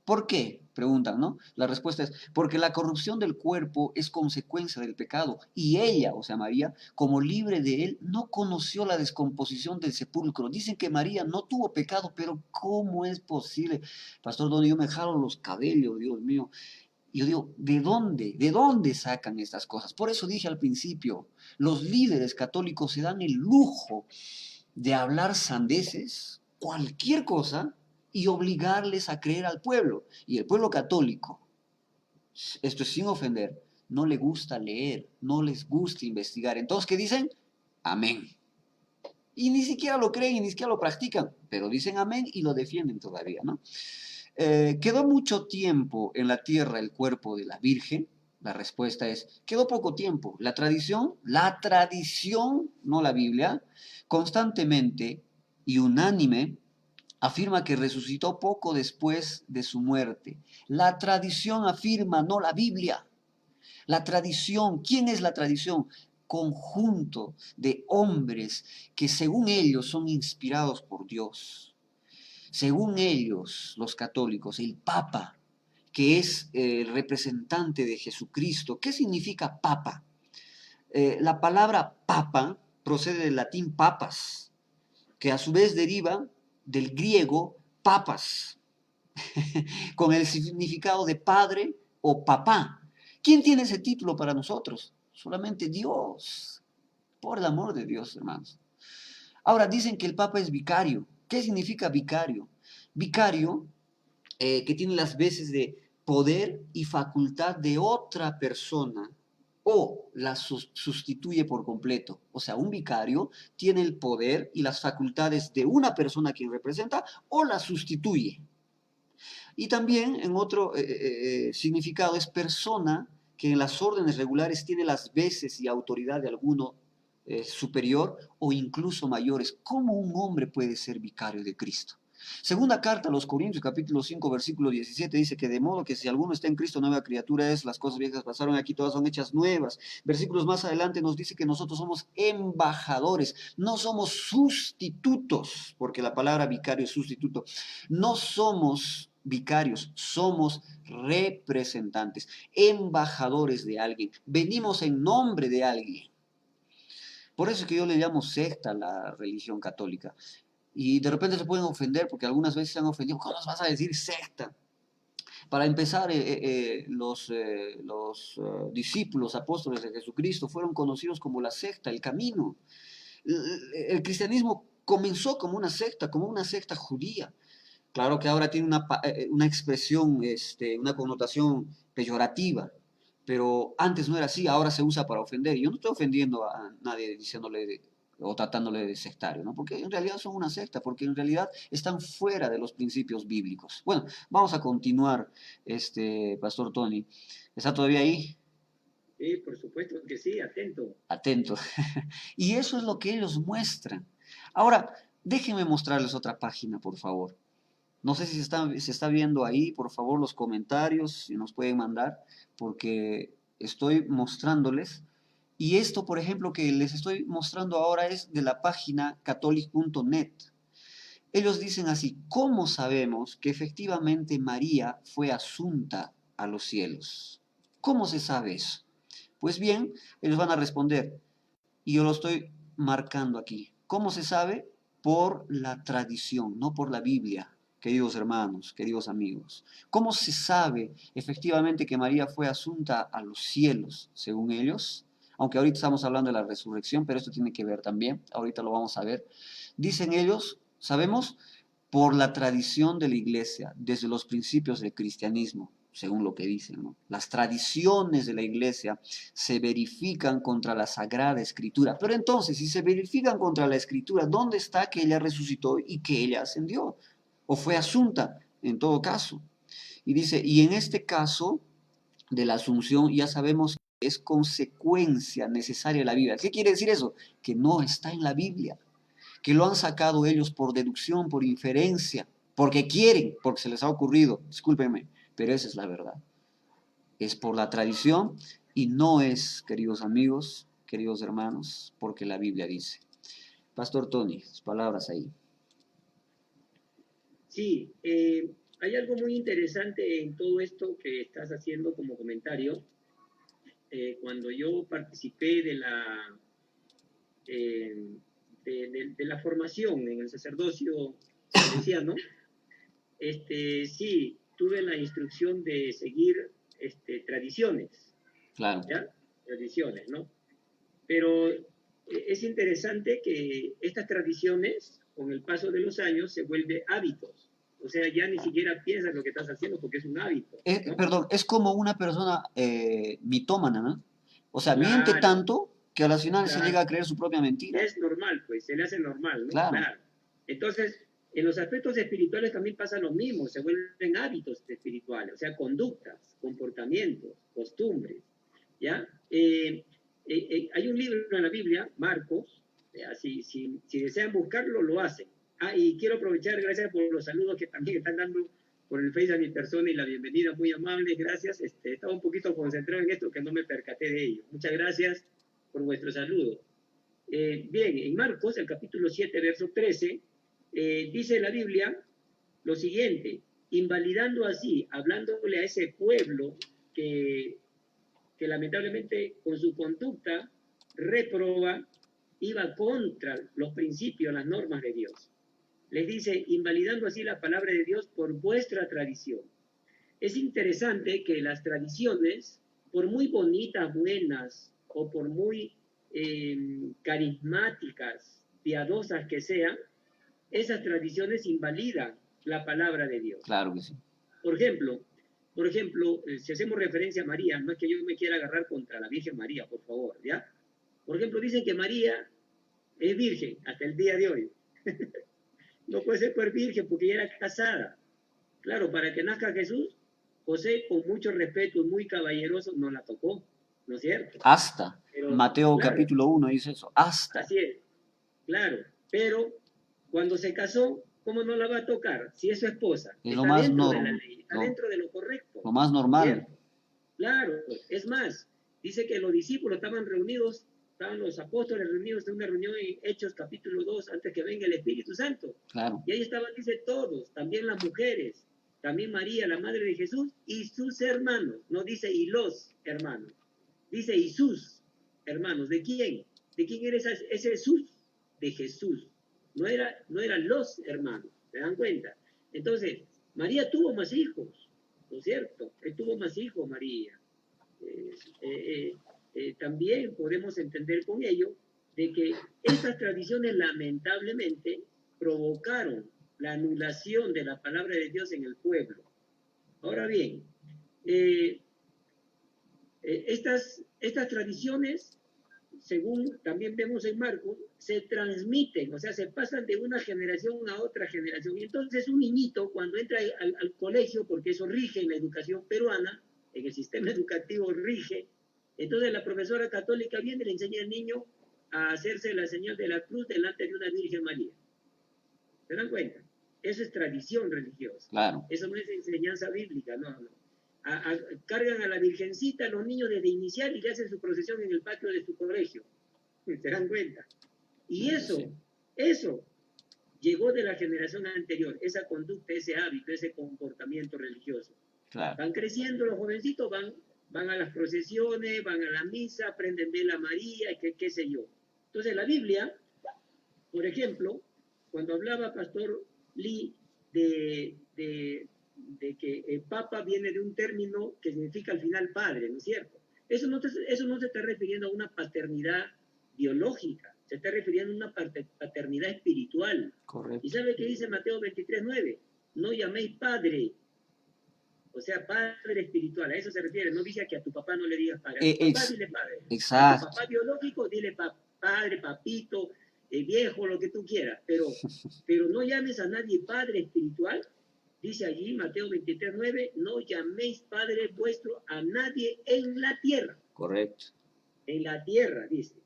¿Por qué? Preguntan, ¿no? La respuesta es, porque la corrupción del cuerpo es consecuencia del pecado, y ella, o sea, María, como libre de él, no conoció la descomposición del sepulcro. Dicen que María no tuvo pecado, pero ¿cómo es posible? Pastor Don, yo me jalo los cabellos, Dios mío. Y yo digo, ¿de dónde? ¿De dónde sacan estas cosas? Por eso dije al principio, los líderes católicos se dan el lujo de hablar sandeces, cualquier cosa, y obligarles a creer al pueblo. Y el pueblo católico, esto es sin ofender, no le gusta leer, no les gusta investigar. Entonces, ¿qué dicen? Amén. Y ni siquiera lo creen y ni siquiera lo practican, pero dicen amén y lo defienden todavía, ¿no? ¿Quedó mucho tiempo en la tierra el cuerpo de la Virgen? La respuesta es, quedó poco tiempo. La tradición, no la Biblia, constantemente y unánime afirma que resucitó poco después de su muerte. La tradición afirma, no la Biblia. La tradición, ¿quién es la tradición? Conjunto de hombres que según ellos son inspirados por Dios. Según ellos, los católicos, el Papa, que es el representante de Jesucristo. ¿Qué significa Papa? La palabra Papa procede del latín papas, que a su vez deriva del griego papas, con el significado de padre o papá. ¿Quién tiene ese título para nosotros? Solamente Dios, por el amor de Dios, hermanos. Ahora, dicen que el Papa es vicario. ¿Qué significa vicario? Vicario, que tiene las veces de poder y facultad de otra persona, o la sustituye por completo. O sea, un vicario tiene el poder y las facultades de una persona a quien representa, o la sustituye. Y también en otro significado es persona que en las órdenes regulares tiene las veces y autoridad de alguno superior o incluso mayores. ¿Cómo un hombre puede ser vicario de Cristo? Segunda carta a los Corintios, capítulo 5, versículo 17, dice que de modo que si alguno está en Cristo, nueva criatura es, las cosas viejas pasaron, aquí todas son hechas nuevas. Versículos más adelante nos dice que nosotros somos embajadores, no somos sustitutos, porque la palabra vicario es sustituto. No somos vicarios, somos representantes, embajadores de alguien, venimos en nombre de alguien. Por eso es que yo le llamo secta a la religión católica. Y de repente se pueden ofender, porque algunas veces se han ofendido. ¿Cómo nos vas a decir secta? Para empezar, los discípulos, apóstoles de Jesucristo fueron conocidos como la secta, el camino. El cristianismo comenzó como una secta judía. Claro que ahora tiene una expresión, una connotación peyorativa, pero antes no era así, ahora se usa para ofender. Y yo no estoy ofendiendo a nadie diciéndole o tratándole de sectario, ¿no? Porque en realidad son una secta, porque en realidad están fuera de los principios bíblicos. Bueno, vamos a continuar, Pastor Tony. ¿Está todavía ahí? Sí, por supuesto que sí, atento. Atento. Y eso es lo que ellos muestran. Ahora, déjenme mostrarles otra página, por favor. No sé si se está viendo ahí, por favor, los comentarios, si nos pueden mandar, porque estoy mostrándoles. Y esto, por ejemplo, que les estoy mostrando ahora es de la página catholic.net. Ellos dicen así: ¿cómo sabemos que efectivamente María fue asunta a los cielos? ¿Cómo se sabe eso? Pues bien, ellos van a responder, y yo lo estoy marcando aquí. ¿Cómo se sabe? Por la tradición, no por la Biblia, queridos hermanos, queridos amigos. ¿Cómo se sabe efectivamente que María fue asunta a los cielos, según ellos? Aunque ahorita estamos hablando de la resurrección, pero esto tiene que ver también, ahorita lo vamos a ver. Dicen ellos, sabemos, por la tradición de la iglesia, desde los principios del cristianismo, según lo que dicen, ¿no? Las tradiciones de la iglesia se verifican contra la Sagrada Escritura. Pero entonces, si se verifican contra la Escritura, ¿dónde está que ella resucitó y que ella ascendió? ¿O fue asunta, en todo caso? Y dice, y en este caso de la asunción ya sabemos que es consecuencia necesaria de la Biblia. ¿Qué quiere decir eso? Que no está en la Biblia, que lo han sacado ellos por deducción, por inferencia, porque quieren, porque se les ha ocurrido, discúlpenme, pero esa es la verdad. Es por la tradición y no es, queridos amigos, queridos hermanos, porque la Biblia dice. Pastor Tony, sus palabras ahí. Sí, hay algo muy interesante en todo esto que estás haciendo como comentario. Cuando yo participé de la formación en el sacerdocio salesiano, sí, tuve la instrucción de seguir tradiciones. Claro. ¿Ya? Tradiciones, ¿no? Pero es interesante que estas tradiciones, con el paso de los años, se vuelven hábitos. O sea, ya ni siquiera piensas lo que estás haciendo porque es un hábito, ¿no? Perdón, es como una persona mitómana, ¿no? O sea, Claro, miente tanto que a la final se claro. llega a creer su propia mentira. Es normal, pues, se le hace normal, ¿no? Claro. Entonces, en los aspectos espirituales también pasa lo mismo, se vuelven hábitos espirituales, o sea, conductas, comportamientos, costumbres, ¿ya? Hay un libro en la Biblia, Marcos, si desean buscarlo, lo hacen. Y quiero aprovechar, gracias por los saludos que también están dando por el Face a mi persona y la bienvenida, muy amable, gracias. Estaba un poquito concentrado en esto que no me percaté de ello. Muchas gracias por vuestro saludo. Bien, en Marcos, el capítulo 7, verso 13, dice la Biblia lo siguiente, invalidando así, hablándole a ese pueblo que lamentablemente con su conducta reproba, iba contra los principios, las normas de Dios. Les dice, invalidando así la palabra de Dios por vuestra tradición. Es interesante que las tradiciones, por muy bonitas, buenas, o por muy carismáticas, piadosas que sean, esas tradiciones invalidan la palabra de Dios. Claro que sí. Por ejemplo, si hacemos referencia a María, no es que yo me quiera agarrar contra la Virgen María, por favor, ¿ya? Por ejemplo, dicen que María es virgen hasta el día de hoy. No puede ser pues virgen porque ella era casada. Claro, para que nazca Jesús, José, con mucho respeto y muy caballeroso, no la tocó, ¿no es cierto? Hasta. Pero, Mateo claro, capítulo 1 dice eso. Hasta. Así es, claro. Pero cuando se casó, ¿cómo no la va a tocar? Si es su esposa. Es está dentro de la ley, está dentro de lo correcto. Lo más normal. ¿Cierto? Claro, es más, dice que los discípulos estaban reunidos, estaban los apóstoles reunidos en una reunión en Hechos capítulo 2, antes que venga el Espíritu Santo. Claro. Y ahí estaban, dice, todos, también las mujeres, también María, la madre de Jesús, y sus hermanos. No dice y los hermanos, dice y sus hermanos. ¿De quién? ¿De quién era ese Jesús? De Jesús. No eran los hermanos, ¿se dan cuenta? Entonces, María tuvo más hijos, ¿no es cierto? Tuvo más hijos, María. También podemos entender con ello de que estas tradiciones lamentablemente provocaron la anulación de la palabra de Dios en el pueblo. Ahora bien, estas tradiciones, según también vemos en Marcos, se transmiten, o sea, se pasan de una generación a otra generación. Y entonces un niñito, cuando entra al colegio, porque eso rige en la educación peruana, en el sistema educativo rige, entonces la profesora católica viene y le enseña al niño a hacerse la señal de la cruz delante de una Virgen María. ¿Se dan cuenta? Eso es tradición religiosa. Claro. Eso no es enseñanza bíblica, no. Cargan a la Virgencita a los niños desde inicial y le hacen su procesión en el patio de su colegio. ¿Se dan cuenta? Y eso llegó de la generación anterior, esa conducta, ese hábito, ese comportamiento religioso. Claro. Van creciendo los jovencitos, van a las procesiones, van a la misa, aprenden vela María, qué sé yo. Entonces la Biblia, por ejemplo, cuando hablaba Pastor Lee de que el Papa viene de un término que significa al final padre, ¿no es cierto? Eso no se está refiriendo a una paternidad biológica, se está refiriendo a una paternidad espiritual. Correcto. ¿Y sabe qué dice Mateo 23:9? No llaméis padre, o sea, padre espiritual, a eso se refiere. No dice que a tu papá no le digas padre, a tu papá dile padre. Exacto. A tu papá biológico dile padre, papito, viejo, lo que tú quieras, pero no llames a nadie padre espiritual. Dice allí, Mateo 23:9, no llaméis padre vuestro a nadie en la tierra. Correcto. En la tierra, dice,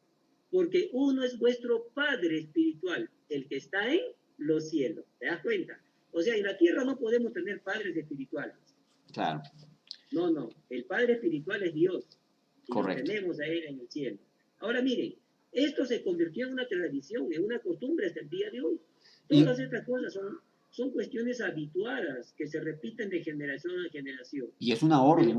porque uno es vuestro padre espiritual, el que está en los cielos. ¿Te das cuenta? O sea, en la tierra no podemos tener padres espirituales. Claro. No, el padre espiritual es Dios. Y correcto. lo tenemos a él en el cielo. Ahora miren, esto se convirtió en una tradición, en una costumbre hasta el día de hoy. Todas estas cosas son cuestiones habituadas que se repiten de generación a generación. Y es una orden,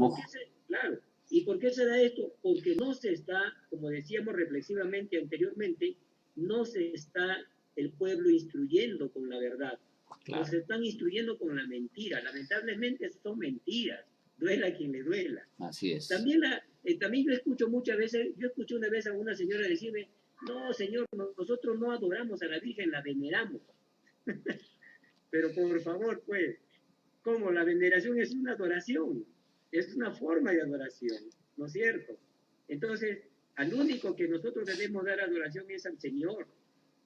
claro. ¿Y por qué se da esto? Porque no se está, como decíamos reflexivamente anteriormente, no se está el pueblo instruyendo con la verdad. Claro. Nos están instruyendo con la mentira. Lamentablemente son mentiras. Duela a quien le duela. Así es. También yo escucho muchas veces, yo escuché una vez a una señora decirme, no, señor, nosotros no adoramos a la Virgen, la veneramos. Pero por favor, pues, ¿cómo? La veneración es una adoración, es una forma de adoración, ¿no es cierto? Entonces, al único que nosotros debemos dar adoración es al Señor,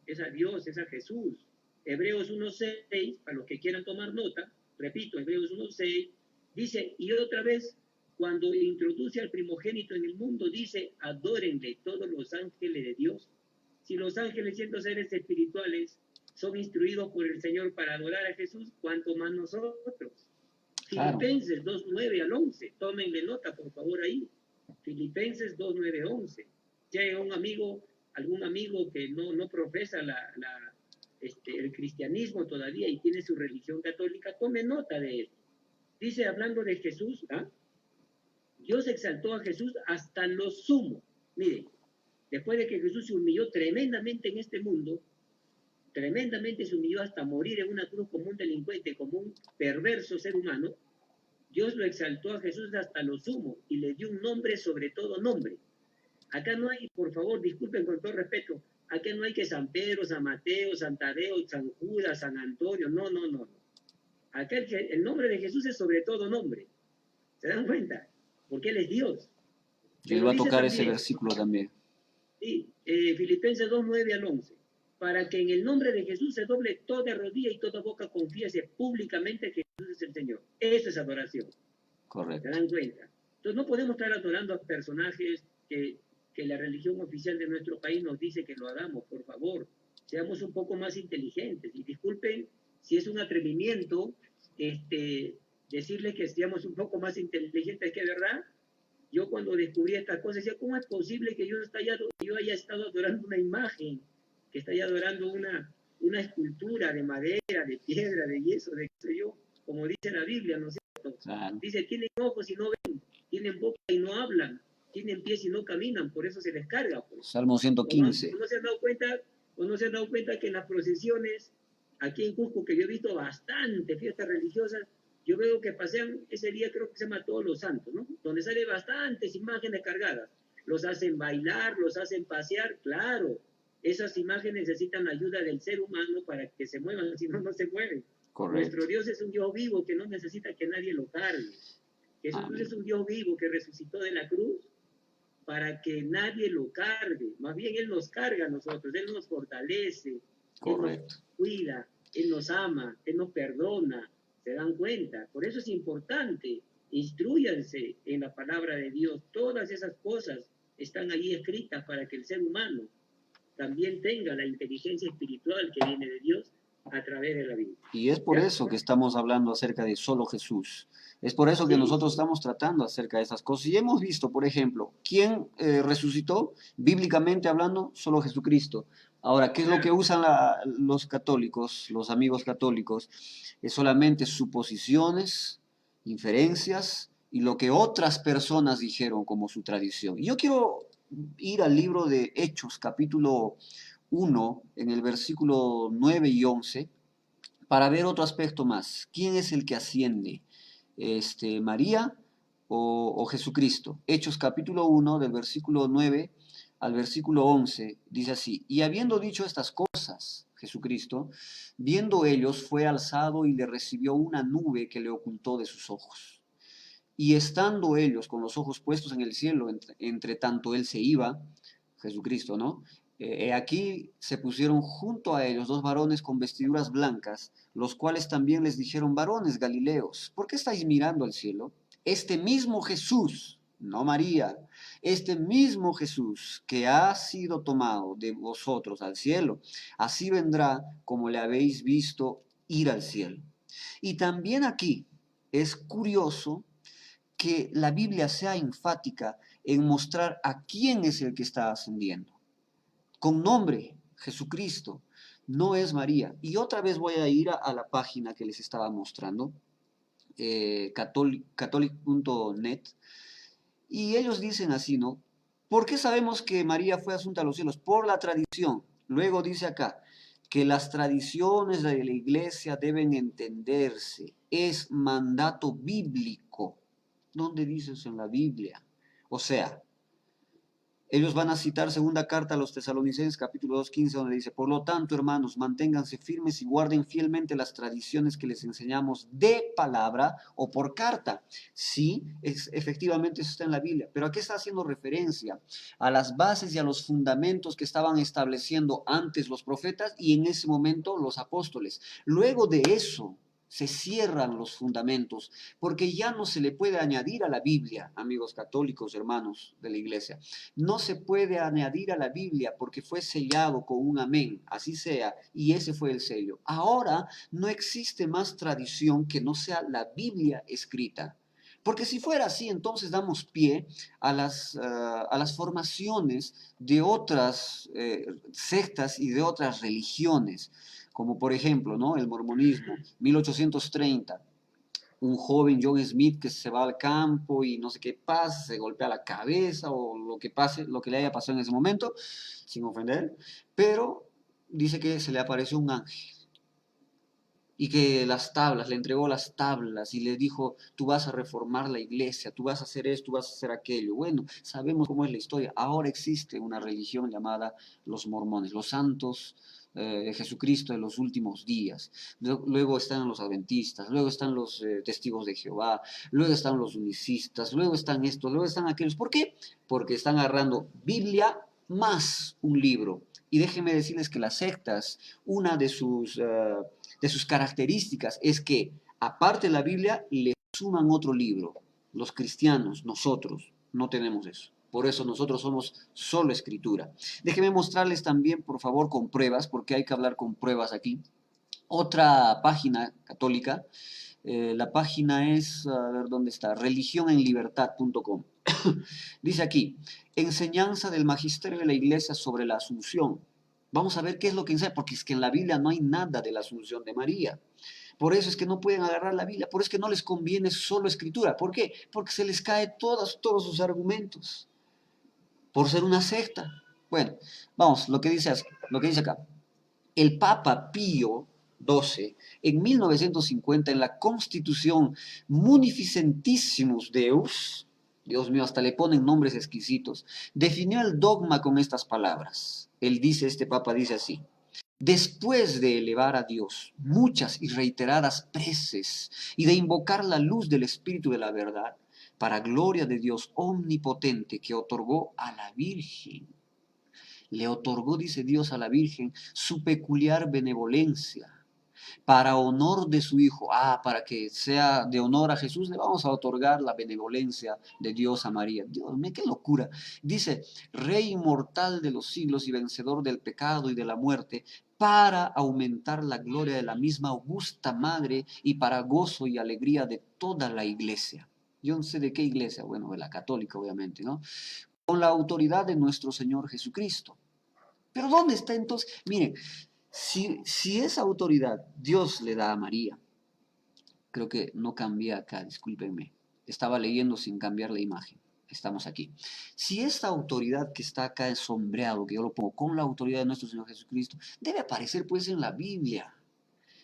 es a Dios, es a Jesús. Hebreos 1:6, para los que quieran tomar nota, repito, Hebreos 1:6, dice, y otra vez, cuando introduce al primogénito en el mundo, dice, adórenle todos los ángeles de Dios. Si los ángeles, siendo seres espirituales, son instruidos por el Señor para adorar a Jesús, ¿cuánto más nosotros? Claro. Filipenses 2:9 al 11, tómenle nota, por favor, ahí. Filipenses 2:9-11. Ya hay algún amigo que no profesa el cristianismo todavía y tiene su religión católica, tome nota de esto. Dice, hablando de Jesús, Dios exaltó a Jesús hasta lo sumo. Mire, después de que Jesús se humilló tremendamente en este mundo, tremendamente se humilló hasta morir en una cruz como un delincuente, como un perverso ser humano, Dios lo exaltó a Jesús hasta lo sumo y le dio un nombre sobre todo nombre. Acá no hay, por favor, disculpen con todo respeto, acá no hay que San Pedro, San Mateo, San Tadeo, San Judas, San Antonio, no. Acá el nombre de Jesús es sobre todo nombre. ¿Se dan cuenta? Porque Él es Dios. Yo iba a tocar ese versículo también. Sí, Filipenses 2, 9 al 11. Para que en el nombre de Jesús se doble toda rodilla y toda boca confiese públicamente que Jesús es el Señor. Eso es adoración. Correcto. ¿Se dan cuenta? Entonces no podemos estar adorando a personajes que la religión oficial de nuestro país nos dice que lo hagamos. Por favor, seamos un poco más inteligentes. Y disculpen si es un atrevimiento decirles que seamos un poco más inteligentes, que verdad, yo cuando descubrí estas cosas decía, ¿cómo es posible que yo haya estado adorando una imagen, que esté adorando una escultura de madera, de piedra, de yeso, de qué sé yo, como dice la Biblia, ¿no es cierto? Claro. Dice, tienen ojos y no ven, tienen boca y no hablan, tienen pies y no caminan, por eso se les carga. Pues. Salmo 115. ¿No se han dado cuenta que en las procesiones, aquí en Cusco, que yo he visto bastante fiestas religiosas, yo veo que pasean ese día, creo que se llama Todos los Santos, ¿no? Donde salen bastantes imágenes cargadas. Los hacen bailar, los hacen pasear, claro. Esas imágenes necesitan ayuda del ser humano para que se muevan, si no, no se mueven. Correcto. Nuestro Dios es un Dios vivo que no necesita que nadie lo cargue. Jesús es un Dios vivo que resucitó de la cruz para que nadie lo cargue. Más bien Él nos carga a nosotros, Él nos fortalece, correcto, Él nos cuida, Él nos ama, Él nos perdona. ¿Se dan cuenta? Por eso es importante, instrúyanse en la palabra de Dios. Todas esas cosas están ahí escritas para que el ser humano también tenga la inteligencia espiritual que viene de Dios a través de la Biblia. Y es por eso que estamos hablando acerca de solo Jesús. Es por eso que nosotros estamos tratando acerca de esas cosas. Y hemos visto, por ejemplo, ¿quién resucitó? Bíblicamente hablando, solo Jesucristo. Ahora, ¿qué es lo que usan los católicos, los amigos católicos? Es solamente suposiciones, inferencias y lo que otras personas dijeron como su tradición. Y yo quiero ir al libro de Hechos, capítulo 1, en el versículo 9 y 11, para ver otro aspecto más. ¿Quién es el que asciende? ¿María o Jesucristo? Hechos capítulo 1, del versículo 9 al versículo 11, dice así: y habiendo dicho estas cosas, Jesucristo, viendo ellos, fue alzado y le recibió una nube que le ocultó de sus ojos. Y estando ellos con los ojos puestos en el cielo, entre tanto él se iba, Jesucristo, ¿no? Aquí se pusieron junto a ellos dos varones con vestiduras blancas, los cuales también les dijeron: varones galileos, ¿por qué estáis mirando al cielo? Este mismo Jesús, no María, este mismo Jesús que ha sido tomado de vosotros al cielo, así vendrá como le habéis visto ir al cielo. Y también aquí es curioso que la Biblia sea enfática en mostrar a quién es el que está ascendiendo. Con nombre, Jesucristo, no es María. Y otra vez voy a ir a la página que les estaba mostrando, catholic.net, y ellos dicen así, ¿no? ¿Por qué sabemos que María fue asunta a los cielos? Por la tradición. Luego dice acá que las tradiciones de la iglesia deben entenderse. Es mandato bíblico. ¿Dónde dice eso en la Biblia? O sea, ellos van a citar segunda carta a los Tesalonicenses, capítulo 2, 15, donde dice: por lo tanto, hermanos, manténganse firmes y guarden fielmente las tradiciones que les enseñamos de palabra o por carta. Sí, efectivamente eso está en la Biblia. ¿Pero a qué está haciendo referencia? A las bases y a los fundamentos que estaban estableciendo antes los profetas y en ese momento los apóstoles. Luego de eso se cierran los fundamentos, porque ya no se le puede añadir a la Biblia, amigos católicos, hermanos de la iglesia, no se puede añadir a la Biblia porque fue sellado con un amén, así sea, y ese fue el sello. Ahora no existe más tradición que no sea la Biblia escrita. Porque si fuera así, entonces damos pie a las formaciones de otras sectas y de otras religiones. como por ejemplo, ¿no? El mormonismo, 1830. Un joven John Smith que se va al campo y no sé qué pasa, se golpea la cabeza o lo que pase, lo que le haya pasado en ese momento, sin ofender, pero dice que se le apareció un ángel y que las tablas, le entregó las tablas y le dijo, tú vas a reformar la iglesia, tú vas a hacer esto, tú vas a hacer aquello. Bueno, sabemos cómo es la historia. Ahora existe una religión llamada los mormones, los santos de Jesucristo de los últimos días. Luego están los adventistas, luego están los testigos de Jehová, luego están los unicistas, luego están estos, luego están aquellos. ¿Por qué? Porque están agarrando Biblia más un libro. Y déjenme decirles que las sectas, una de sus características es que, aparte de la Biblia, le suman otro libro. Los cristianos, nosotros, no tenemos eso. Por eso nosotros somos solo escritura. Déjenme mostrarles también, por favor, con pruebas, porque hay que hablar con pruebas aquí. Otra página católica, la página es, a ver dónde está, religionenlibertad.com. Dice aquí, enseñanza del magisterio de la iglesia sobre la Asunción. Vamos a ver qué es lo que enseña, porque es que en la Biblia no hay nada de la Asunción de María. Por eso es que no pueden agarrar la Biblia, por eso es que no les conviene solo escritura. ¿Por qué? Porque se les cae todos sus argumentos, por ser una secta. Bueno, vamos, lo que dice acá. El Papa Pío XII, en 1950, en la Constitución Munificentissimus Deus, Dios mío, hasta le ponen nombres exquisitos, definió el dogma con estas palabras. Este Papa dice así: después de elevar a Dios muchas y reiteradas preces y de invocar la luz del Espíritu de la verdad, para gloria de Dios omnipotente que otorgó a la Virgen, le otorgó, dice Dios, a la Virgen su peculiar benevolencia, para honor de su Hijo. Para que sea de honor a Jesús, le vamos a otorgar la benevolencia de Dios a María. Dios mío, qué locura. Dice, Rey inmortal de los siglos y vencedor del pecado y de la muerte, para aumentar la gloria de la misma augusta Madre y para gozo y alegría de toda la iglesia. Yo no sé de qué iglesia, bueno, de la católica obviamente, ¿no? Con la autoridad de nuestro Señor Jesucristo. Pero ¿dónde está entonces? Miren, si esa autoridad Dios le da a María, creo que no cambia acá, discúlpenme, estaba leyendo sin cambiar la imagen, estamos aquí. Si esta autoridad que está acá sombreado, que yo lo pongo con la autoridad de nuestro Señor Jesucristo, debe aparecer pues en la Biblia.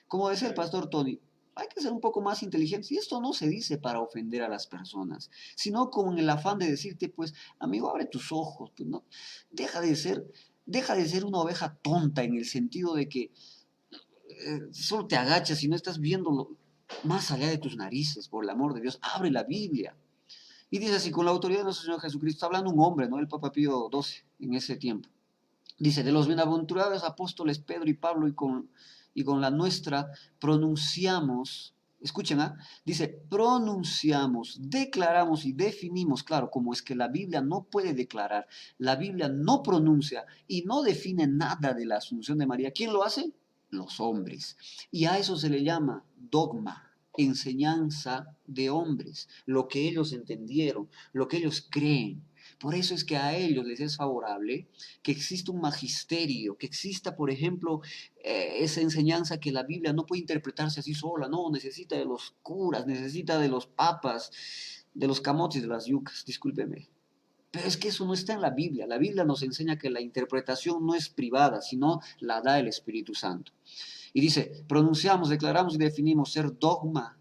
Como decía el pastor Tony, hay que ser un poco más inteligentes, y esto no se dice para ofender a las personas, sino con el afán de decirte, pues, amigo, abre tus ojos, pues, ¿no? Deja de ser una oveja tonta en el sentido de que solo te agachas y no estás viendo más allá de tus narices, por el amor de Dios. Abre la Biblia. Y dice así, con la autoridad de nuestro Señor Jesucristo, está hablando un hombre, ¿no? El Papa Pío XII en ese tiempo. Dice, de los bienaventurados apóstoles Pedro y Pablo y con la nuestra pronunciamos, escuchen, dice, pronunciamos, declaramos y definimos, claro, como es que la Biblia no puede declarar, la Biblia no pronuncia y no define nada de la Asunción de María. ¿Quién lo hace? Los hombres. Y a eso se le llama dogma, enseñanza de hombres, lo que ellos entendieron, lo que ellos creen. Por eso es que a ellos les es favorable que exista un magisterio, que exista, por ejemplo, esa enseñanza que la Biblia no puede interpretarse así sola, no, necesita de los curas, necesita de los papas, de los camotes, de las yucas, discúlpeme. Pero es que eso no está en la Biblia. La Biblia nos enseña que la interpretación no es privada, sino la da el Espíritu Santo. Y dice, pronunciamos, declaramos y definimos ser dogma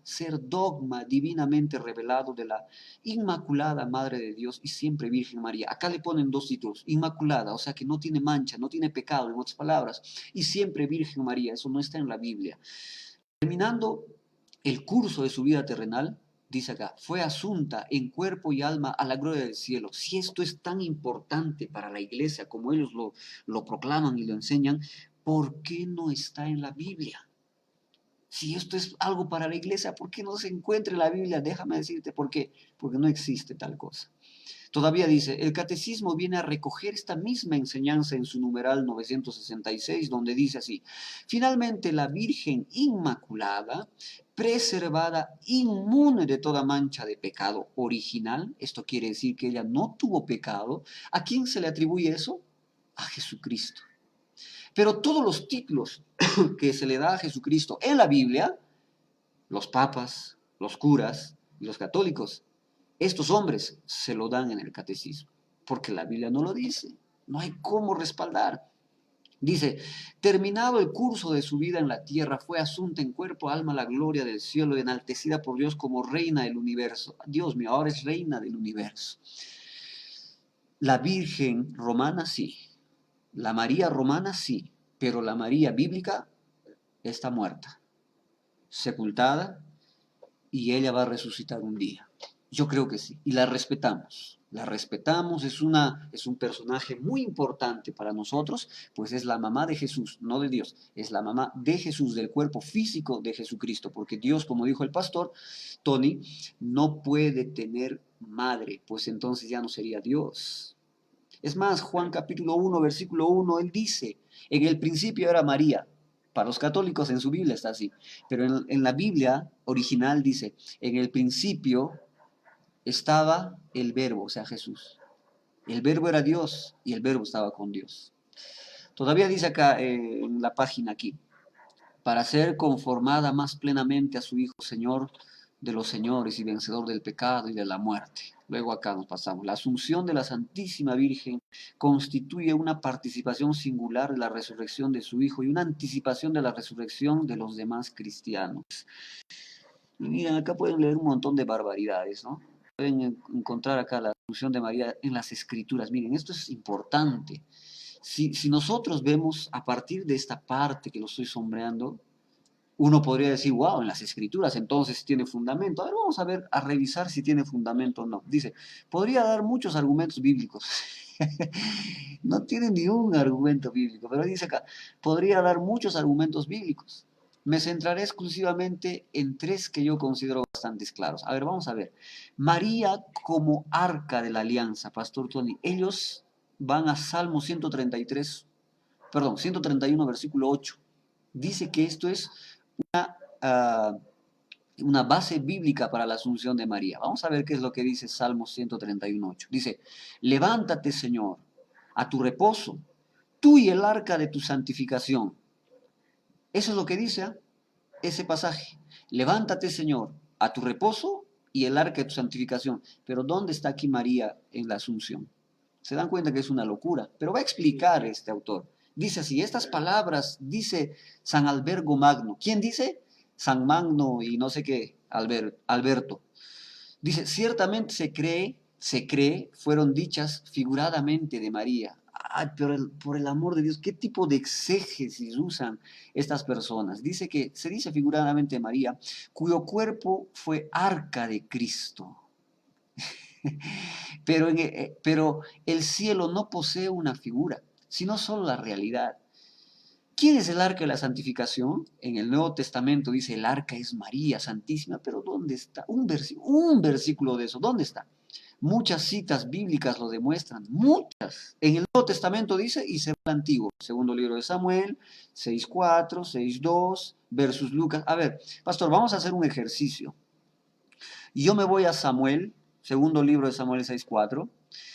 divinamente revelado de la Inmaculada Madre de Dios y siempre Virgen María. Acá le ponen dos títulos, Inmaculada, o sea que no tiene mancha, no tiene pecado, en otras palabras, y siempre Virgen María, eso no está en la Biblia. Terminando el curso de su vida terrenal, dice acá, fue asunta en cuerpo y alma a la gloria del cielo. Si esto es tan importante para la iglesia como ellos lo proclaman y lo enseñan, ¿por qué no está en la Biblia? Si esto es algo para la iglesia, ¿por qué no se encuentra en la Biblia? Déjame decirte por qué. Porque no existe tal cosa. Todavía dice, el catecismo viene a recoger esta misma enseñanza en su numeral 966, donde dice así, finalmente la Virgen Inmaculada, preservada, inmune de toda mancha de pecado original, esto quiere decir que ella no tuvo pecado, ¿a quién se le atribuye eso? A Jesucristo. Pero todos los títulos que se le da a Jesucristo en la Biblia, los papas, los curas y los católicos, estos hombres se lo dan en el catecismo, porque la Biblia no lo dice, no hay cómo respaldar. Dice, terminado el curso de su vida en la tierra, fue asunta en cuerpo, alma, la gloria del cielo, enaltecida por Dios como reina del universo. Dios mío, ahora es reina del universo. La Virgen romana sí, la María romana sí, pero la María bíblica está muerta, sepultada, y ella va a resucitar un día. Yo creo que sí, y la respetamos. La respetamos, es un personaje muy importante para nosotros, pues es la mamá de Jesús, no de Dios, es la mamá de Jesús, del cuerpo físico de Jesucristo, porque Dios, como dijo el pastor Tony, no puede tener madre, pues entonces ya no sería Dios. Es más, Juan capítulo 1, versículo 1, él dice, en el principio era María. Para los católicos en su Biblia está así, pero en la Biblia original dice, en el principio estaba el Verbo, o sea, Jesús. El Verbo era Dios y el Verbo estaba con Dios. Todavía dice acá en la página aquí, para ser conformada más plenamente a su Hijo Señor de los señores y vencedor del pecado y de la muerte. Luego acá nos pasamos. La asunción de la Santísima Virgen constituye una participación singular de la resurrección de su Hijo y una anticipación de la resurrección de los demás cristianos. Y miren, acá pueden leer un montón de barbaridades, ¿no? Pueden encontrar acá la asunción de María en las Escrituras. Miren, esto es importante. Si nosotros vemos a partir de esta parte que lo estoy sombreando, uno podría decir, wow, en las Escrituras entonces tiene fundamento. A ver, vamos a ver, a revisar si tiene fundamento o no. Dice, podría dar muchos argumentos bíblicos. No tiene ni un argumento bíblico, pero dice acá, podría dar muchos argumentos bíblicos. Me centraré exclusivamente en tres que yo considero bastante claros. A ver, vamos a ver. María como arca de la alianza, Pastor Tony. Ellos van a Salmo 131, versículo 8. Dice que esto es una base bíblica para la asunción de María. Vamos a ver qué es lo que dice Salmo 131:8. Dice, levántate, Señor, a tu reposo, tú y el arca de tu santificación. Eso es lo que dice ese pasaje. Levántate, Señor, a tu reposo y el arca de tu santificación. Pero ¿dónde está aquí María en la asunción? Se dan cuenta que es una locura, pero va a explicar este autor. Dice así, estas palabras dice San Albergo Magno. ¿Quién dice? San Magno y no sé qué, Alberto. Dice, ciertamente se cree, fueron dichas figuradamente de María. Ay, pero por el amor de Dios, ¿qué tipo de exégesis usan estas personas? Dice que se dice figuradamente de María, cuyo cuerpo fue arca de Cristo. Pero el cielo no posee una figura, sino solo la realidad. ¿Quién es el arca de la santificación? En el Nuevo Testamento dice el arca es María Santísima, pero ¿dónde está? Un versículo de eso, ¿dónde está? Muchas citas bíblicas lo demuestran, muchas. En el Nuevo Testamento dice y se va al Antiguo, segundo libro de Samuel, 6:4, 6:2, versus Lucas. A ver, pastor, vamos a hacer un ejercicio. Yo me voy a Samuel, segundo libro de Samuel 6:4,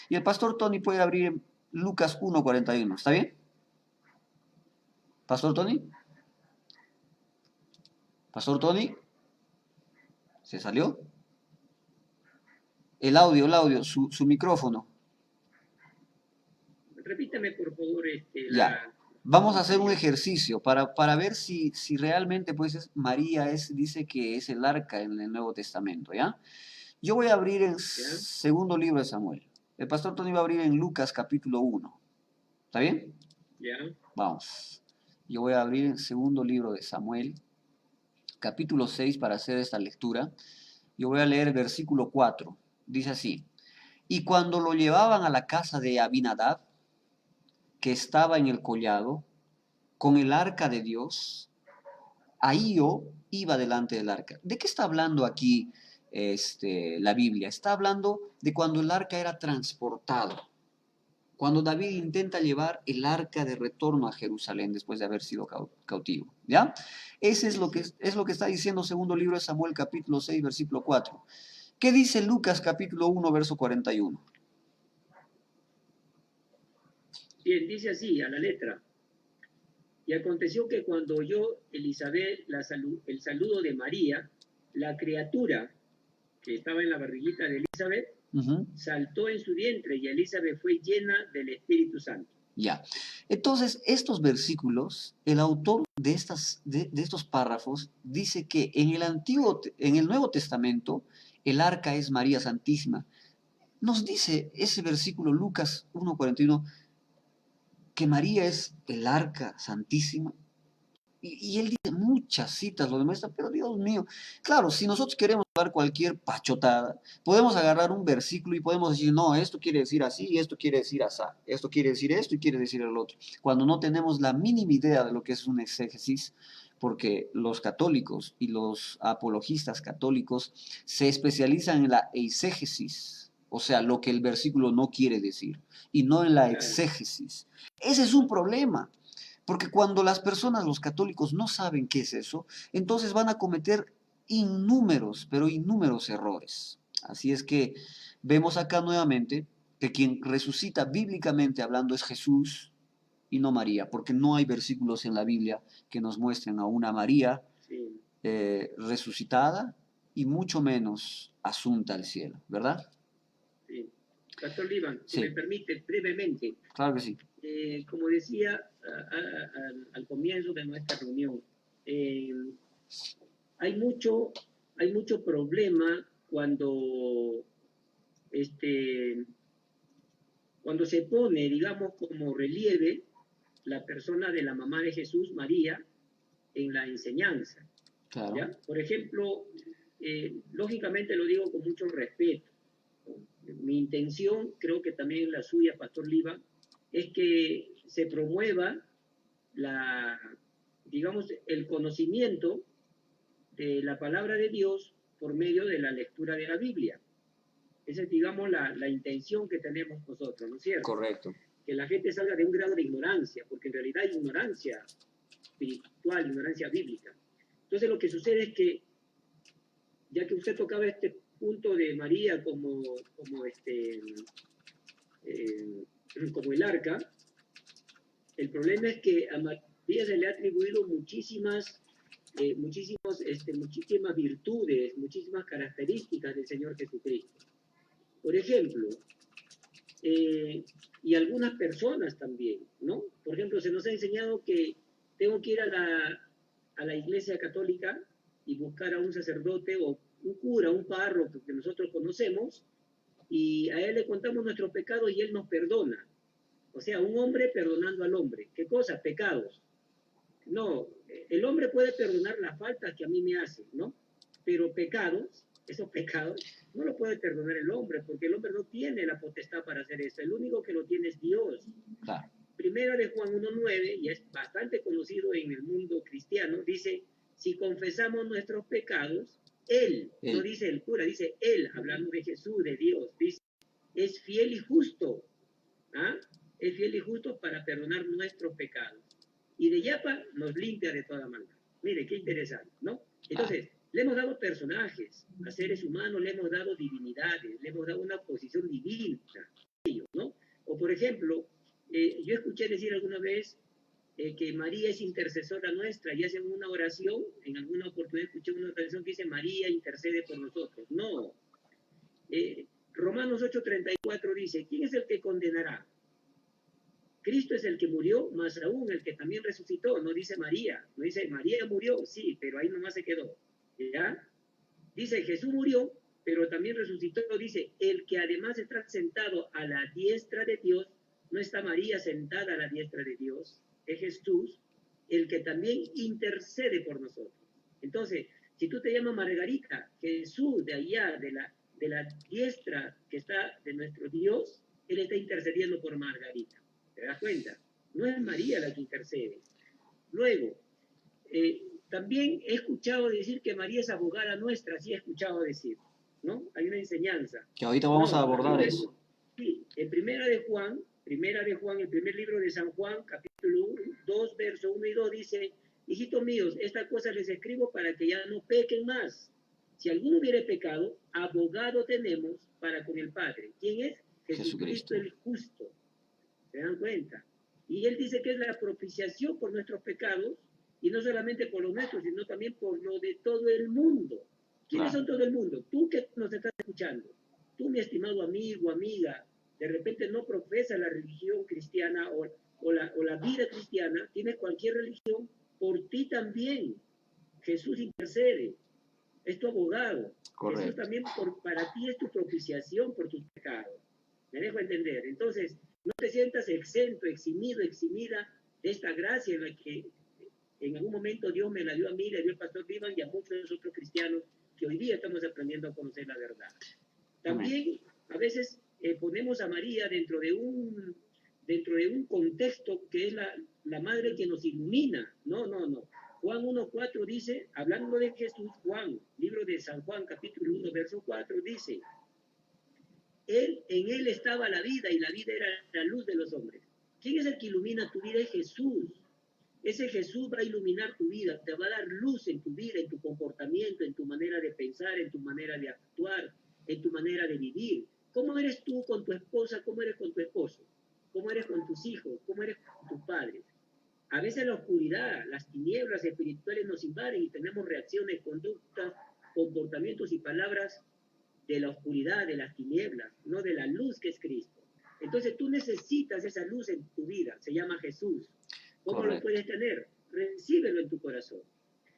y el pastor Tony puede abrir Lucas 1:41, ¿está bien? ¿Pastor Tony? ¿Pastor Tony? ¿Se salió? El audio, su micrófono. Repítame, por favor. Ya. Vamos a hacer un ejercicio para ver si realmente pues María dice que es el arca en el Nuevo Testamento, ¿ya? Yo voy a abrir en segundo libro de Samuel. El pastor Tony va a abrir en Lucas capítulo 1. ¿Está bien? Ya. Vamos. Yo voy a abrir en segundo libro de Samuel, capítulo 6 para hacer esta lectura. Yo voy a leer el versículo 4. Dice así. Y cuando lo llevaban a la casa de Abinadab, que estaba en el collado, con el arca de Dios, Ahío iba delante del arca. ¿De qué está hablando aquí la Biblia? Está hablando de cuando el arca era transportado. Cuando David intenta llevar el arca de retorno a Jerusalén después de haber sido cautivo. ¿Ya? Ese es lo que está diciendo segundo libro de Samuel, capítulo 6, versículo 4. ¿Qué dice Lucas, capítulo 1, verso 41? Bien, dice así, a la letra. Y aconteció que cuando oyó Elizabeth el saludo de María, la criatura que estaba en la barriguita de Elizabeth saltó en su vientre y Elizabeth fue llena del Espíritu Santo. Ya. Entonces, estos versículos, el autor de estos párrafos dice que en el Nuevo Testamento, el arca es María Santísima. Nos dice ese versículo, Lucas 1:41, que María es el arca santísima. Y él dice muchas citas, lo demuestra, pero Dios mío, claro, si nosotros queremos dar cualquier pachotada, podemos agarrar un versículo y podemos decir, no, esto quiere decir así y esto quiere decir así, esto quiere decir esto y quiere decir el otro, cuando no tenemos la mínima idea de lo que es un exégesis, porque los católicos y los apologistas católicos se especializan en la eisegesis, o sea, lo que el versículo no quiere decir, y no en la exégesis. Ese es un problema. Porque cuando las personas, los católicos, no saben qué es eso, entonces van a cometer innúmeros, pero innúmeros errores. Así es que vemos acá nuevamente que quien resucita bíblicamente hablando es Jesús y no María, porque no hay versículos en la Biblia que nos muestren a una María resucitada y mucho menos asunta al cielo, ¿verdad? Sí. Pastor Líban, si me permite, brevemente. Claro que sí. Como decía al comienzo de nuestra reunión, hay mucho problema cuando se pone, digamos, como relieve la persona de la mamá de Jesús, María, en la enseñanza. Claro. ¿Ya? Por ejemplo, lógicamente lo digo con mucho respeto. Mi intención, creo que también la suya, Pastor Liva, es que se promueva el conocimiento de la palabra de Dios por medio de la lectura de la Biblia. Esa es, digamos, la intención que tenemos nosotros, ¿no es cierto? Correcto. Que la gente salga de un grado de ignorancia, porque en realidad hay ignorancia espiritual, ignorancia bíblica. Entonces lo que sucede es que, ya que usted tocaba este punto de María como el arca, el problema es que a María se le ha atribuido muchísimas virtudes, muchísimas características del Señor Jesucristo. Por ejemplo, y algunas personas también, ¿no? Por ejemplo, se nos ha enseñado que tengo que ir a la iglesia católica y buscar a un sacerdote o un cura, un párroco que nosotros conocemos, y a él le contamos nuestros pecados y él nos perdona. O sea, un hombre perdonando al hombre. ¿Qué cosa? Pecados. No, el hombre puede perdonar las faltas que a mí me hacen, ¿no? Pero pecados, esos pecados, no lo puede perdonar el hombre, porque el hombre no tiene la potestad para hacer eso. El único que lo tiene es Dios. Claro. Primera de Juan 1:9, y es bastante conocido en el mundo cristiano, dice, si confesamos nuestros pecados, Él, no dice el cura, dice Él, hablando de Jesús, de Dios, dice, es fiel y justo, ¿ah? Es fiel y justo para perdonar nuestros pecados. Y de yapa nos limpia de toda maldad. Mire, qué interesante, ¿no? Entonces, le hemos dado personajes, a seres humanos le hemos dado divinidades, le hemos dado una posición divina, ¿no? O por ejemplo, yo escuché decir alguna vez que María es intercesora nuestra y hacen una oración, en alguna oportunidad escuché una oración que dice María intercede por nosotros. No. Romanos 8:34 dice, ¿quién es el que condenará? Cristo es el que murió, más aún el que también resucitó, no dice María, no dice María murió, sí, pero ahí nomás se quedó, ¿ya? Dice Jesús murió, pero también resucitó, dice, el que además está sentado a la diestra de Dios, no está María sentada a la diestra de Dios, es Jesús, el que también intercede por nosotros. Entonces, si tú te llamas Margarita, Jesús de allá, de la diestra que está de nuestro Dios, Él está intercediendo por Margarita. ¿Te das cuenta? No es María la que intercede. Luego, también he escuchado decir que María es abogada nuestra, sí he escuchado decir, ¿no? Hay una enseñanza. Que ahorita vamos a abordar eso. Sí, en Primera de Juan, el primer libro de San Juan, capítulo 2, verso 1 y 2, dice, hijitos míos, estas cosas les escribo para que ya no pequen más. Si alguno hubiere pecado, abogado tenemos para con el Padre. ¿Quién es? Jesucristo el justo. ¿Se dan cuenta? Y él dice que es la propiciación por nuestros pecados, y no solamente por los nuestros, sino también por lo de todo el mundo. ¿Quiénes son todo el mundo? Tú que nos estás escuchando, tú, mi estimado amigo, amiga, de repente no profesas la religión cristiana o la vida cristiana, tienes cualquier religión, por ti también. Jesús intercede, es tu abogado. Correcto. Jesús también para ti es tu propiciación por tus pecados. ¿Me dejo entender? Entonces, no te sientas exento, eximido, eximida de esta gracia en la que en algún momento Dios me la dio a mí, le dio al pastor Vivan y a muchos otros cristianos que hoy día estamos aprendiendo a conocer la verdad. También a veces ponemos a María dentro de un contexto que es la madre que nos ilumina. No. Juan 1.4 dice, hablando de Jesús, Juan, libro de San Juan, capítulo 1, verso 4, dice, en él estaba la vida y la vida era la luz de los hombres. ¿Quién es el que ilumina tu vida? Es Jesús. Ese Jesús va a iluminar tu vida, te va a dar luz en tu vida, en tu comportamiento, en tu manera de pensar, en tu manera de actuar, en tu manera de vivir. ¿Cómo eres tú con tu esposa? ¿Cómo eres con tu esposo? ¿Cómo eres con tus hijos? ¿Cómo eres con tus padres? A veces la oscuridad, las tinieblas espirituales nos invaden y tenemos reacciones, conductas, comportamientos y palabras de la oscuridad, de las tinieblas, no de la luz que es Cristo. Entonces tú necesitas esa luz en tu vida, se llama Jesús. ¿Cómo lo puedes tener? Recíbelo en tu corazón.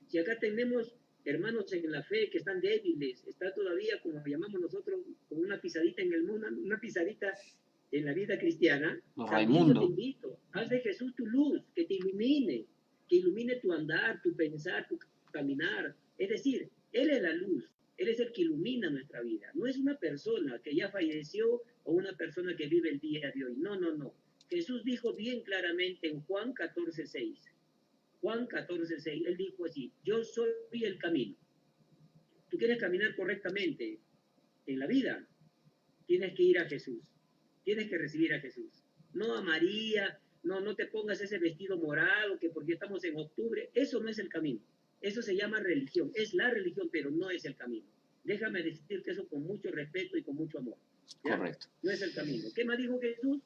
Si acá tenemos hermanos en la fe que están débiles, está todavía, como llamamos nosotros, con una pisadita en el mundo, una pisadita en la vida cristiana, también yo te invito, haz de Jesús tu luz, que ilumine tu andar, tu pensar, tu caminar. Es decir, Él es la luz, Él es el que ilumina nuestra vida. No es una persona que ya falleció o una persona que vive el día de hoy. No. Jesús dijo bien claramente en Juan 14.6. Juan 14.6, Él dijo así, yo soy el camino. Tú quieres caminar correctamente en la vida, tienes que ir a Jesús. Tienes que recibir a Jesús. No a María, no te pongas ese vestido morado, que porque estamos en octubre, eso no es el camino. Eso se llama religión. Es la religión, pero no es el camino. Déjame decirte eso con mucho respeto y con mucho amor. ¿Ya? Correcto. No es el camino. ¿Qué más dijo Jesús?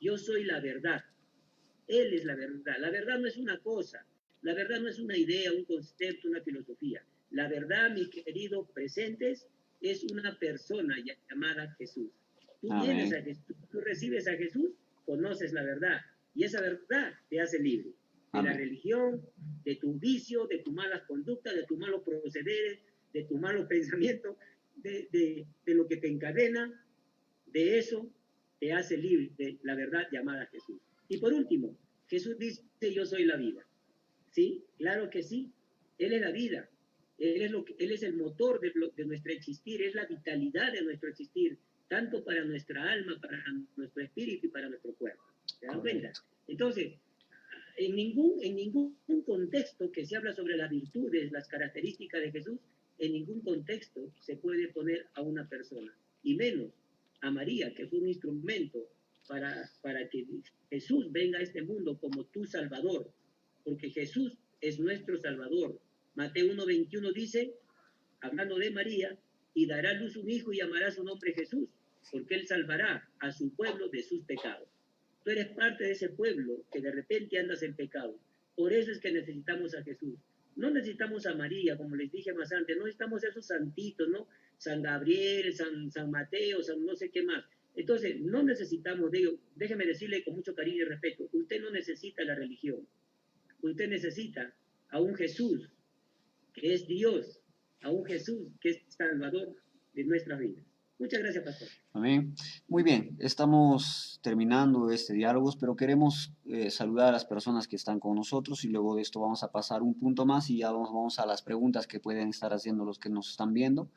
Yo soy la verdad. Él es la verdad. La verdad no es una cosa. La verdad no es una idea, un concepto, una filosofía. La verdad, mis queridos presentes, es una persona llamada Jesús. Tú vienes a Jesús, tú recibes a Jesús, conoces la verdad. Y esa verdad te hace libre. De la religión, de tu vicio, de tu malas conductas, de tus malos procederes, de tu malos pensamientos, de lo que te encadena. De eso te hace libre de la verdad llamada Jesús. Y por último, Jesús dice, yo soy la vida. ¿Sí? Claro que sí. Él es la vida. Él es el motor de nuestro existir, es la vitalidad de nuestro existir, tanto para nuestra alma, para nuestro espíritu y para nuestro cuerpo. ¿Se dan cuenta? Entonces, en ningún contexto que se habla sobre las virtudes, las características de Jesús, en ningún contexto se puede poner a una persona, y menos a María, que fue un instrumento para que Jesús venga a este mundo como tu Salvador, porque Jesús es nuestro Salvador. Mateo 1.21 dice, hablando de María, y dará a luz un hijo y llamará su nombre Jesús, porque él salvará a su pueblo de sus pecados. Tú eres parte de ese pueblo que de repente andas en pecado. Por eso es que necesitamos a Jesús. No necesitamos a María, como les dije más antes, no necesitamos a esos santitos, ¿no? San Gabriel, San Mateo, San no sé qué más. Entonces, no necesitamos de ellos. Déjeme decirle con mucho cariño y respeto, usted no necesita la religión. Usted necesita a un Jesús que es Dios, a un Jesús que es Salvador de nuestras vidas. Muchas gracias, pastor. Amén. Muy bien, estamos terminando este diálogo, pero queremos saludar a las personas que están con nosotros y luego de esto vamos a pasar un punto más y ya vamos a las preguntas que pueden estar haciendo los que nos están viendo.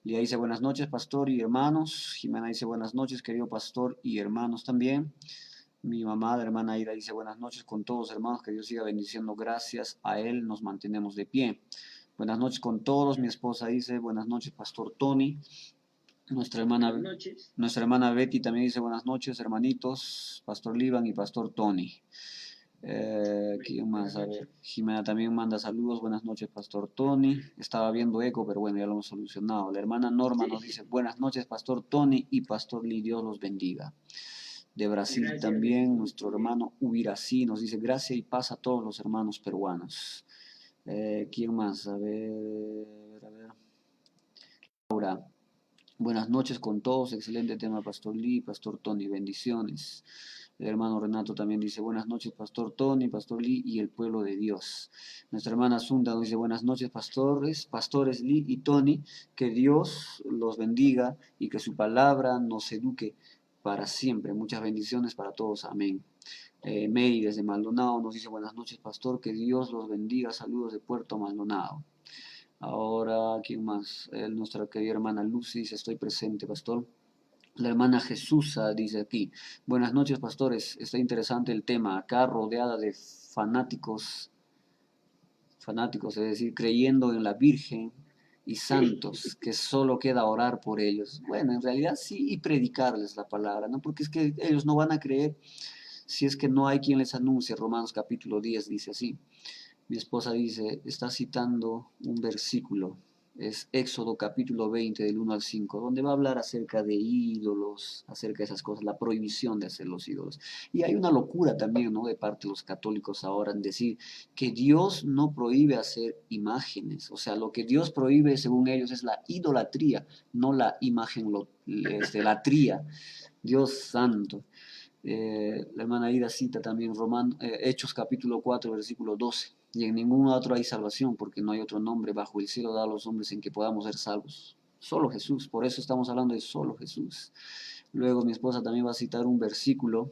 Lía dice buenas noches, pastor y hermanos. Jimena dice buenas noches, querido pastor y hermanos también. Mi mamá, la hermana Ida, dice buenas noches con todos, hermanos, que Dios siga bendiciendo. Gracias a Él nos mantenemos de pie. Buenas noches con todos. Mi esposa dice buenas noches, pastor Tony. Nuestra hermana Betty también dice buenas noches, hermanitos, pastor Liban y pastor Tony. ¿Quién más? A ver, Jimena también manda saludos, buenas noches, pastor Tony. Estaba viendo eco, pero bueno, ya lo hemos solucionado. La hermana Norma nos dice buenas noches, pastor Tony y pastor Lee, Dios los bendiga. De Brasil Gracias, también, nuestro hermano Ubirací nos dice, gracia y paz a todos los hermanos peruanos. ¿Quién más? A ver. Laura, buenas noches con todos, excelente tema, Pastor Lee, Pastor Tony, bendiciones. El hermano Renato también dice, buenas noches, Pastor Tony, Pastor Lee y el pueblo de Dios. Nuestra hermana Zunda nos dice, buenas noches, pastores Lee y Tony, que Dios los bendiga y que su palabra nos eduque para siempre. Muchas bendiciones para todos, amén. Mary desde Maldonado nos dice, buenas noches, pastor, que Dios los bendiga, saludos de Puerto Maldonado. Ahora, ¿quién más? Nuestra querida hermana Lucy dice, estoy presente, pastor. La hermana Jesusa dice aquí, buenas noches, pastores, está interesante el tema, acá rodeada de fanáticos, es decir, creyendo en la Virgen y santos, que solo queda orar por ellos. Bueno, en realidad sí, y predicarles la palabra, ¿no? Porque es que ellos no van a creer si es que no hay quien les anuncie. Romanos capítulo 10 dice así. Mi esposa dice, está citando un versículo, es Éxodo capítulo 20 del 1 al 5, donde va a hablar acerca de ídolos, acerca de esas cosas, la prohibición de hacer los ídolos. Y hay una locura también, ¿no?, de parte de los católicos ahora en decir que Dios no prohíbe hacer imágenes, o sea, lo que Dios prohíbe según ellos es la idolatría, no la imagenlatría. Dios santo. La hermana Ida cita también Hechos capítulo 4, versículo 12. Y en ningún otro hay salvación, porque no hay otro nombre bajo el cielo dado a los hombres en que podamos ser salvos. Solo Jesús, por eso estamos hablando de solo Jesús. Luego mi esposa también va a citar un versículo,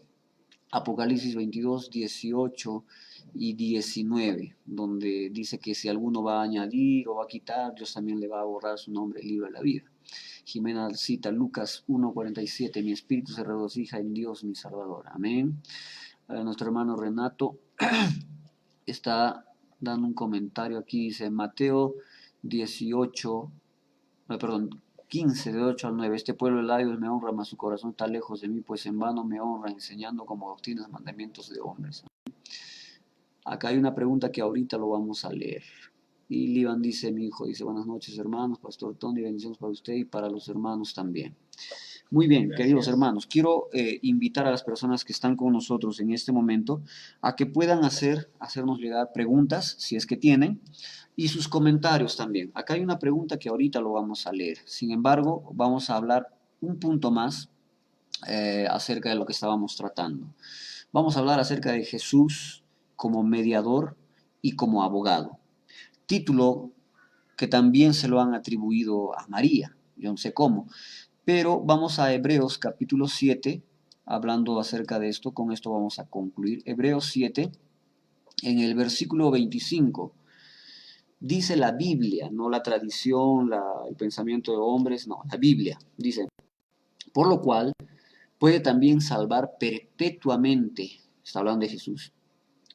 Apocalipsis 22, 18 y 19, donde dice que si alguno va a añadir o va a quitar, Dios también le va a borrar su nombre del libro de la vida. Jimena cita Lucas 1:47, mi espíritu se regocija en Dios mi Salvador. Amén. Nuestro hermano Renato está dando un comentario aquí, dice Mateo 15, de 8 al 9. Este pueblo de labios me honra, mas su corazón está lejos de mí, pues en vano me honra, enseñando como doctrinas mandamientos de hombres. Acá hay una pregunta que ahorita lo vamos a leer. Y Liban dice, mi hijo, dice, buenas noches hermanos, Pastor Tony, bendiciones para usted y para los hermanos también. Muy bien, gracias. Queridos hermanos, quiero invitar a las personas que están con nosotros en este momento a que puedan hacernos llegar preguntas, si es que tienen, y sus comentarios también. Acá hay una pregunta que ahorita lo vamos a leer. Sin embargo, vamos a hablar un punto más acerca de lo que estábamos tratando. Vamos a hablar acerca de Jesús como mediador y como abogado. Título que también se lo han atribuido a María, yo no sé cómo. Pero vamos a Hebreos capítulo 7, hablando acerca de esto, con esto vamos a concluir. Hebreos 7, en el versículo 25, dice la Biblia, no la tradición, el pensamiento de hombres, no, la Biblia, dice, por lo cual puede también salvar perpetuamente, está hablando de Jesús,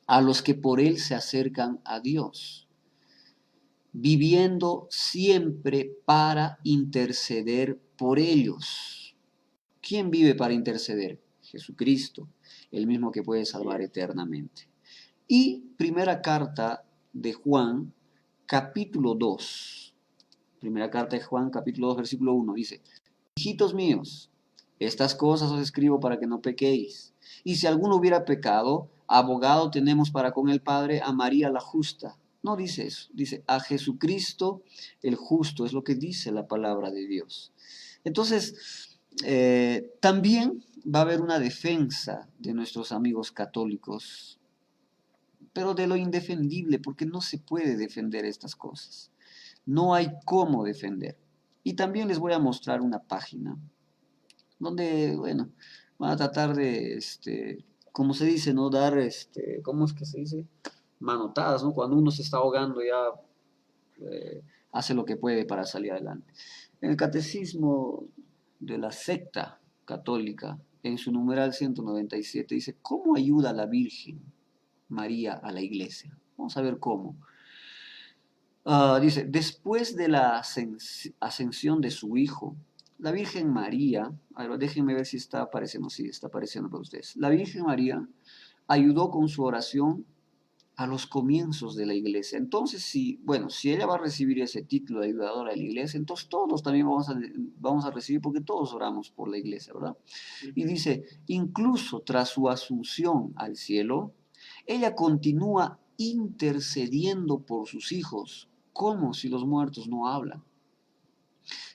a los que por él se acercan a Dios, viviendo siempre para interceder por ellos. ¿Quién vive para interceder? Jesucristo, el mismo que puede salvar eternamente. Y primera carta de Juan, capítulo 2. Primera carta de Juan, capítulo 2, versículo 1, dice, hijitos míos, estas cosas os escribo para que no pequéis. Y si alguno hubiera pecado, abogado tenemos para con el Padre a María la justa. No dice eso, dice a Jesucristo el justo, es lo que dice la palabra de Dios. Entonces, también va a haber una defensa de nuestros amigos católicos, pero de lo indefendible, porque no se puede defender estas cosas. No hay cómo defender. Y también les voy a mostrar una página donde, bueno, van a tratar de, como se dice, ¿no? Dar, ¿cómo es que se dice? Manotadas, ¿no? Cuando uno se está ahogando ya hace lo que puede para salir adelante. En el catecismo de la secta católica, en su numeral 197, dice, ¿cómo ayuda la Virgen María a la iglesia? Vamos a ver cómo. Dice, después de la ascensión de su hijo, la Virgen María, a ver, déjenme ver si está apareciendo, sí, está apareciendo para ustedes. La Virgen María ayudó con su oración a los comienzos de la iglesia. Entonces, si ella va a recibir ese título de ayudadora de la iglesia, entonces todos también vamos a recibir, porque todos oramos por la iglesia, ¿verdad? Y dice, incluso tras su asunción al cielo, ella continúa intercediendo por sus hijos, como si los muertos no hablan.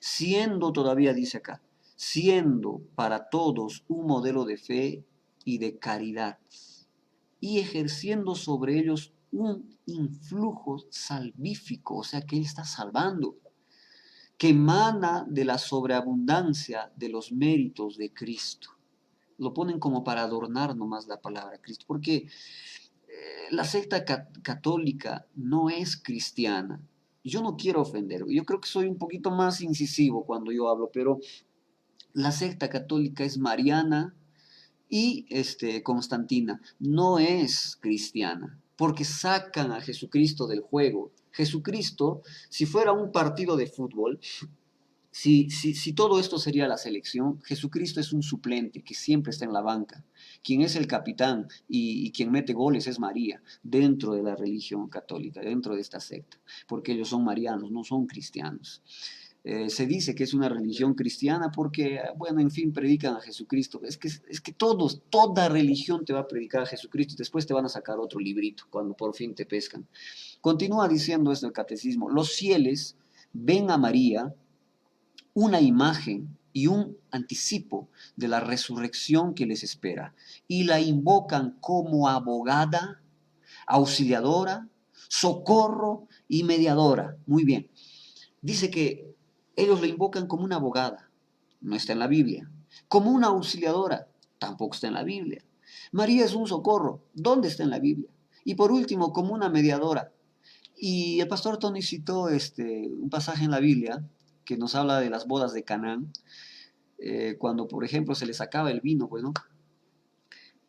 Siendo todavía, dice acá, siendo para todos un modelo de fe y de caridad, y ejerciendo sobre ellos un influjo salvífico, o sea que Él está salvando, que emana de la sobreabundancia de los méritos de Cristo. Lo ponen como para adornar nomás la palabra Cristo, porque la secta católica no es cristiana. Yo no quiero ofender, yo creo que soy un poquito más incisivo cuando yo hablo, pero la secta católica es mariana y Constantina, no es cristiana, porque sacan a Jesucristo del juego. Jesucristo, si fuera un partido de fútbol, si todo esto sería la selección, Jesucristo es un suplente que siempre está en la banca. Quien es el capitán y quien mete goles es María, dentro de la religión católica, dentro de esta secta, porque ellos son marianos, no son cristianos. Se dice que es una religión cristiana porque, bueno, en fin, predican a Jesucristo. Es que toda religión te va a predicar a Jesucristo y después te van a sacar otro librito cuando por fin te pescan. Continúa diciendo esto el catecismo: los fieles ven a María una imagen y un anticipo de la resurrección que les espera, y la invocan como abogada, auxiliadora, socorro y mediadora. Muy bien. Dice que ellos la invocan como una abogada, no está en la Biblia. Como una auxiliadora, tampoco está en la Biblia. María es un socorro, ¿dónde está en la Biblia? Y por último, como una mediadora. Y el pastor Tony citó un pasaje en la Biblia que nos habla de las bodas de Canaán, cuando, por ejemplo, se les acaba el vino, pues, ¿no?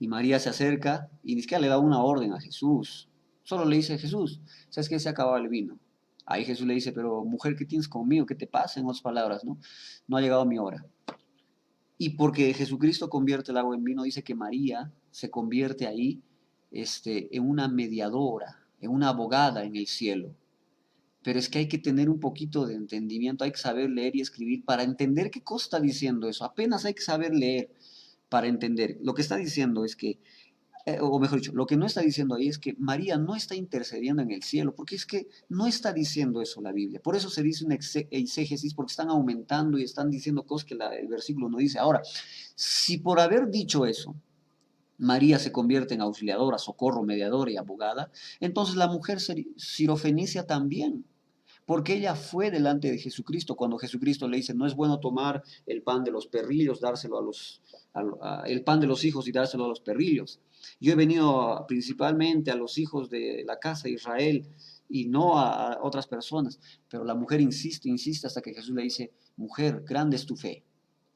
Y María se acerca y ni siquiera le da una orden a Jesús. Solo le dice: Jesús, ¿sabes qué? Se acababa el vino. Ahí Jesús le dice: pero mujer, ¿qué tienes conmigo? ¿Qué te pasa? En otras palabras, ¿no? No ha llegado mi hora. Y porque Jesucristo convierte el agua en vino, dice que María se convierte ahí en una mediadora, en una abogada en el cielo. Pero es que hay que tener un poquito de entendimiento, hay que saber leer y escribir para entender qué cosa está diciendo eso. Apenas hay que saber leer para entender. Lo que está diciendo es que, o mejor dicho, lo que no está diciendo ahí es que María no está intercediendo en el cielo, porque es que no está diciendo eso la Biblia. Por eso se dice una exégesis, porque están aumentando y están diciendo cosas que el versículo no dice. Ahora, si por haber dicho eso, María se convierte en auxiliadora, socorro, mediadora y abogada, entonces la mujer sirofenicia también, porque ella fue delante de Jesucristo cuando Jesucristo le dice: no es bueno tomar el pan de los perrillos, dárselo el pan de los hijos y dárselo a los perrillos. Yo he venido principalmente a los hijos de la casa de Israel y no a otras personas. Pero la mujer insiste hasta que Jesús le dice: mujer, grande es tu fe.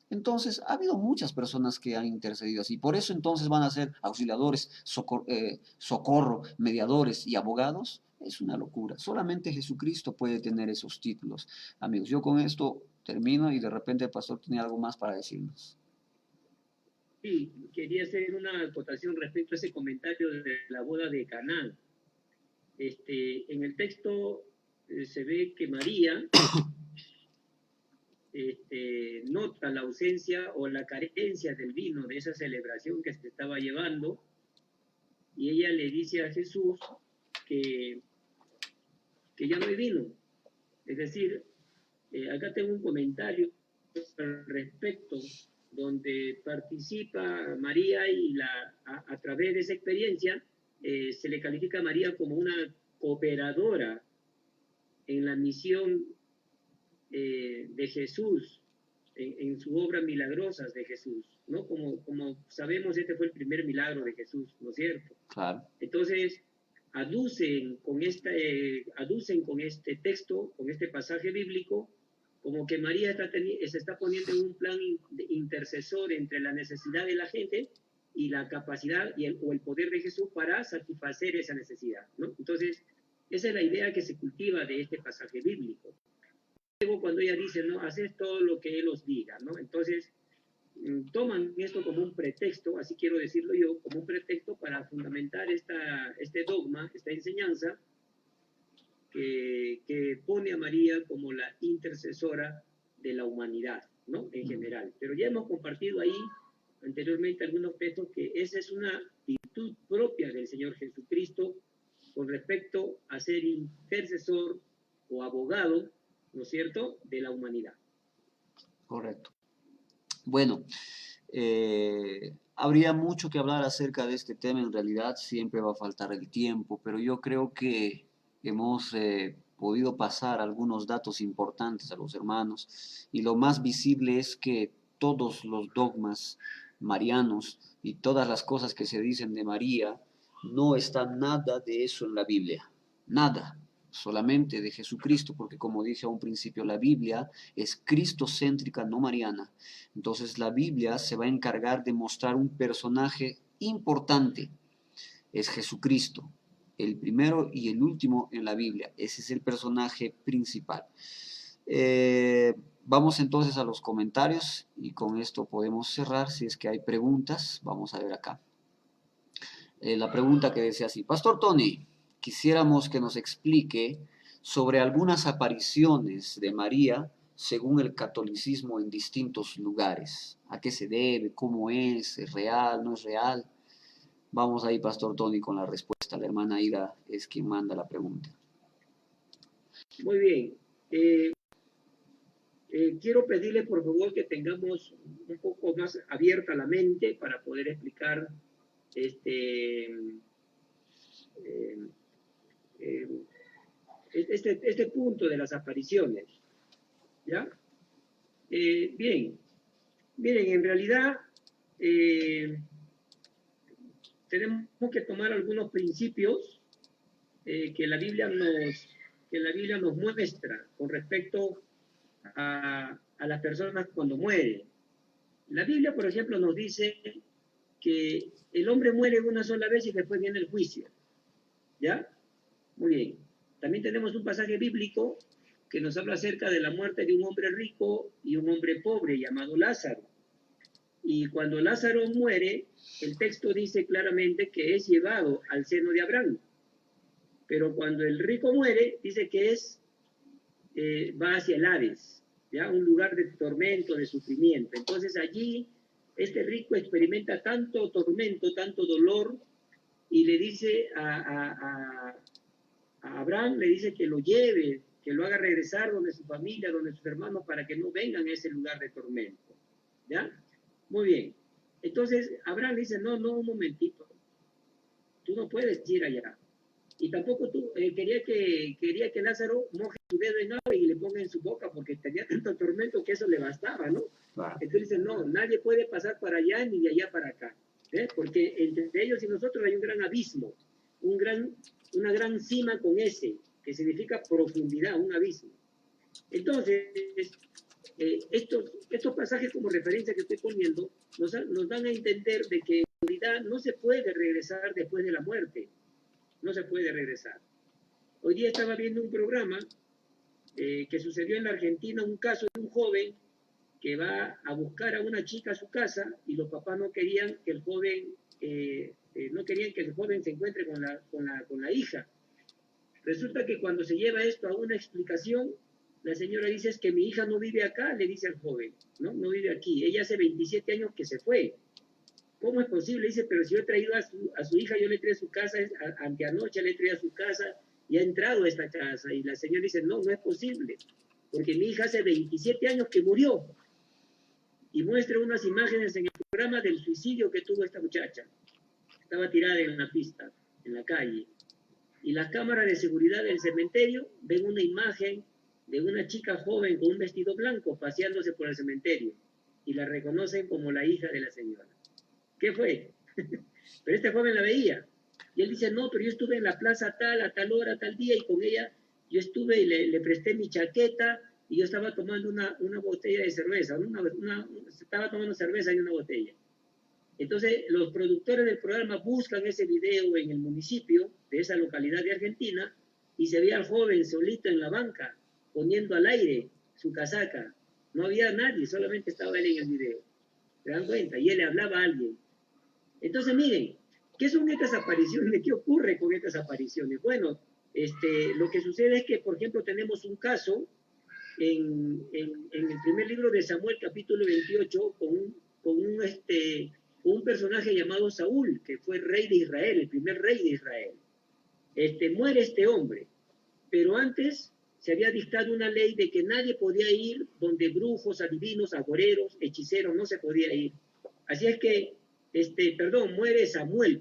Entonces, ha habido muchas personas que han intercedido así. Por eso entonces van a ser auxiliadores, socorro, mediadores y abogados. Es una locura. Solamente Jesucristo puede tener esos títulos. Amigos, yo con esto termino y de repente el pastor tiene algo más para decirnos. Sí, quería hacer una acotación respecto a ese comentario de la boda de Canaán. En el texto se ve que María nota la ausencia o la carencia del vino de esa celebración que se estaba llevando, y ella le dice a Jesús que ya no hay vino. Es decir, acá tengo un comentario al respecto, donde participa María y a través de esa experiencia se le califica a María como una cooperadora en la misión de Jesús, en su obra milagrosas de Jesús, ¿no? Como sabemos, este fue el primer milagro de Jesús, ¿no es cierto? Claro. Entonces, aducen con este texto, con este pasaje bíblico, como que María se está poniendo en un plan intercesor entre la necesidad de la gente y la capacidad o el poder de Jesús para satisfacer esa necesidad, ¿no? Entonces, esa es la idea que se cultiva de este pasaje bíblico. Luego, cuando ella dice: no, haced todo lo que Él os diga, ¿no? Entonces, toman esto como un pretexto, así quiero decirlo yo, como un pretexto para fundamentar este dogma, esta enseñanza, que pone a María como la intercesora de la humanidad, ¿no? En general. Pero ya hemos compartido ahí anteriormente algunos textos que esa es una virtud propia del Señor Jesucristo con respecto a ser intercesor o abogado, ¿no es cierto?, de la humanidad. Correcto. Bueno, habría mucho que hablar acerca de este tema, en realidad siempre va a faltar el tiempo, pero yo creo que hemos podido pasar algunos datos importantes a los hermanos y lo más visible es que todos los dogmas marianos y todas las cosas que se dicen de María, no está nada de eso en la Biblia, nada, solamente de Jesucristo, porque como dije a un principio, la Biblia es cristocéntrica, no mariana. Entonces la Biblia se va a encargar de mostrar un personaje importante, es Jesucristo, el primero y el último en la Biblia, ese es el personaje principal. Vamos entonces a los comentarios y con esto podemos cerrar. Si es que hay preguntas, vamos a ver acá. La pregunta que decía así: Pastor Tony, quisiéramos que nos explique sobre algunas apariciones de María según el catolicismo en distintos lugares. ¿A qué se debe? ¿Cómo es? ¿Es real? ¿No es real? Vamos ahí, Pastor Tony, con la respuesta. La hermana Ida es quien manda la pregunta. Muy bien. Quiero pedirle, por favor, que tengamos un poco más abierta la mente para poder explicar este punto de las apariciones. ¿Ya? Bien. Miren, en realidad tenemos que tomar algunos principios que la Biblia nos muestra con respecto a las personas cuando mueren. La Biblia, por ejemplo, nos dice que el hombre muere una sola vez y después viene el juicio. ¿Ya? Muy bien. También tenemos un pasaje bíblico que nos habla acerca de la muerte de un hombre rico y un hombre pobre llamado Lázaro. Y cuando Lázaro muere, el texto dice claramente que es llevado al seno de Abraham. Pero cuando el rico muere, dice que va hacia el Hades, ¿ya? Un lugar de tormento, de sufrimiento. Entonces allí este rico experimenta tanto tormento, tanto dolor, y le dice a Abraham, le dice que lo lleve, que lo haga regresar donde su familia, donde sus hermanos, para que no vengan a ese lugar de tormento. ¿Ya? Muy bien. Entonces Abraham le dice, no, un momentito, tú no puedes ir allá. Y tampoco tú quería que Lázaro moje su dedo en agua y le ponga en su boca, porque tenía tanto tormento que eso le bastaba, ¿no? Claro. Entonces dice, no, nadie puede pasar para allá ni de allá para acá, porque entre ellos y nosotros hay un gran abismo, una gran cima con S, que significa profundidad, un abismo. Entonces, estos pasajes como referencia que estoy poniendo nos dan a entender de que en realidad no se puede regresar después de la muerte. No se puede regresar. Hoy día estaba viendo un programa que sucedió en la Argentina, un caso de un joven que va a buscar a una chica a su casa y los papás no querían que el joven se encuentre con la hija. Resulta que cuando se lleva esto a una explicación, la señora dice, es que mi hija no vive acá, le dice al joven, no vive aquí. Ella hace 27 años que se fue. ¿Cómo es posible? Dice, pero si yo he traído a su hija, yo le traía a su casa, anteanoche le traía a su casa y ha entrado a esta casa. Y la señora dice, no es posible, porque mi hija hace 27 años que murió. Y muestra unas imágenes en el programa del suicidio que tuvo esta muchacha. Estaba tirada en la pista, en la calle. Y las cámaras de seguridad del cementerio ven una imagen de una chica joven con un vestido blanco paseándose por el cementerio. Y la reconocen como la hija de la señora. ¿Qué fue? Pero este joven la veía. Y él dice, no, pero yo estuve en la plaza tal, a tal hora, tal día, y con ella yo estuve y le presté mi chaqueta y yo estaba tomando una botella de cerveza. Estaba tomando cerveza en una botella. Entonces, los productores del programa buscan ese video en el municipio de esa localidad de Argentina y se veía al joven solito en la banca, poniendo al aire su casaca. No había nadie, solamente estaba él en el video. ¿Se dan cuenta? Y él le hablaba a alguien. Entonces, miren, ¿qué son estas apariciones? ¿Qué ocurre con estas apariciones? Bueno, lo que sucede es que, por ejemplo, tenemos un caso en el primer libro de Samuel, capítulo 28, con un personaje llamado Saúl, que fue rey de Israel, el primer rey de Israel. Muere este hombre, pero antes se había dictado una ley de que nadie podía ir donde brujos, adivinos, agoreros, hechiceros, no se podía ir. Así es que, muere Samuel.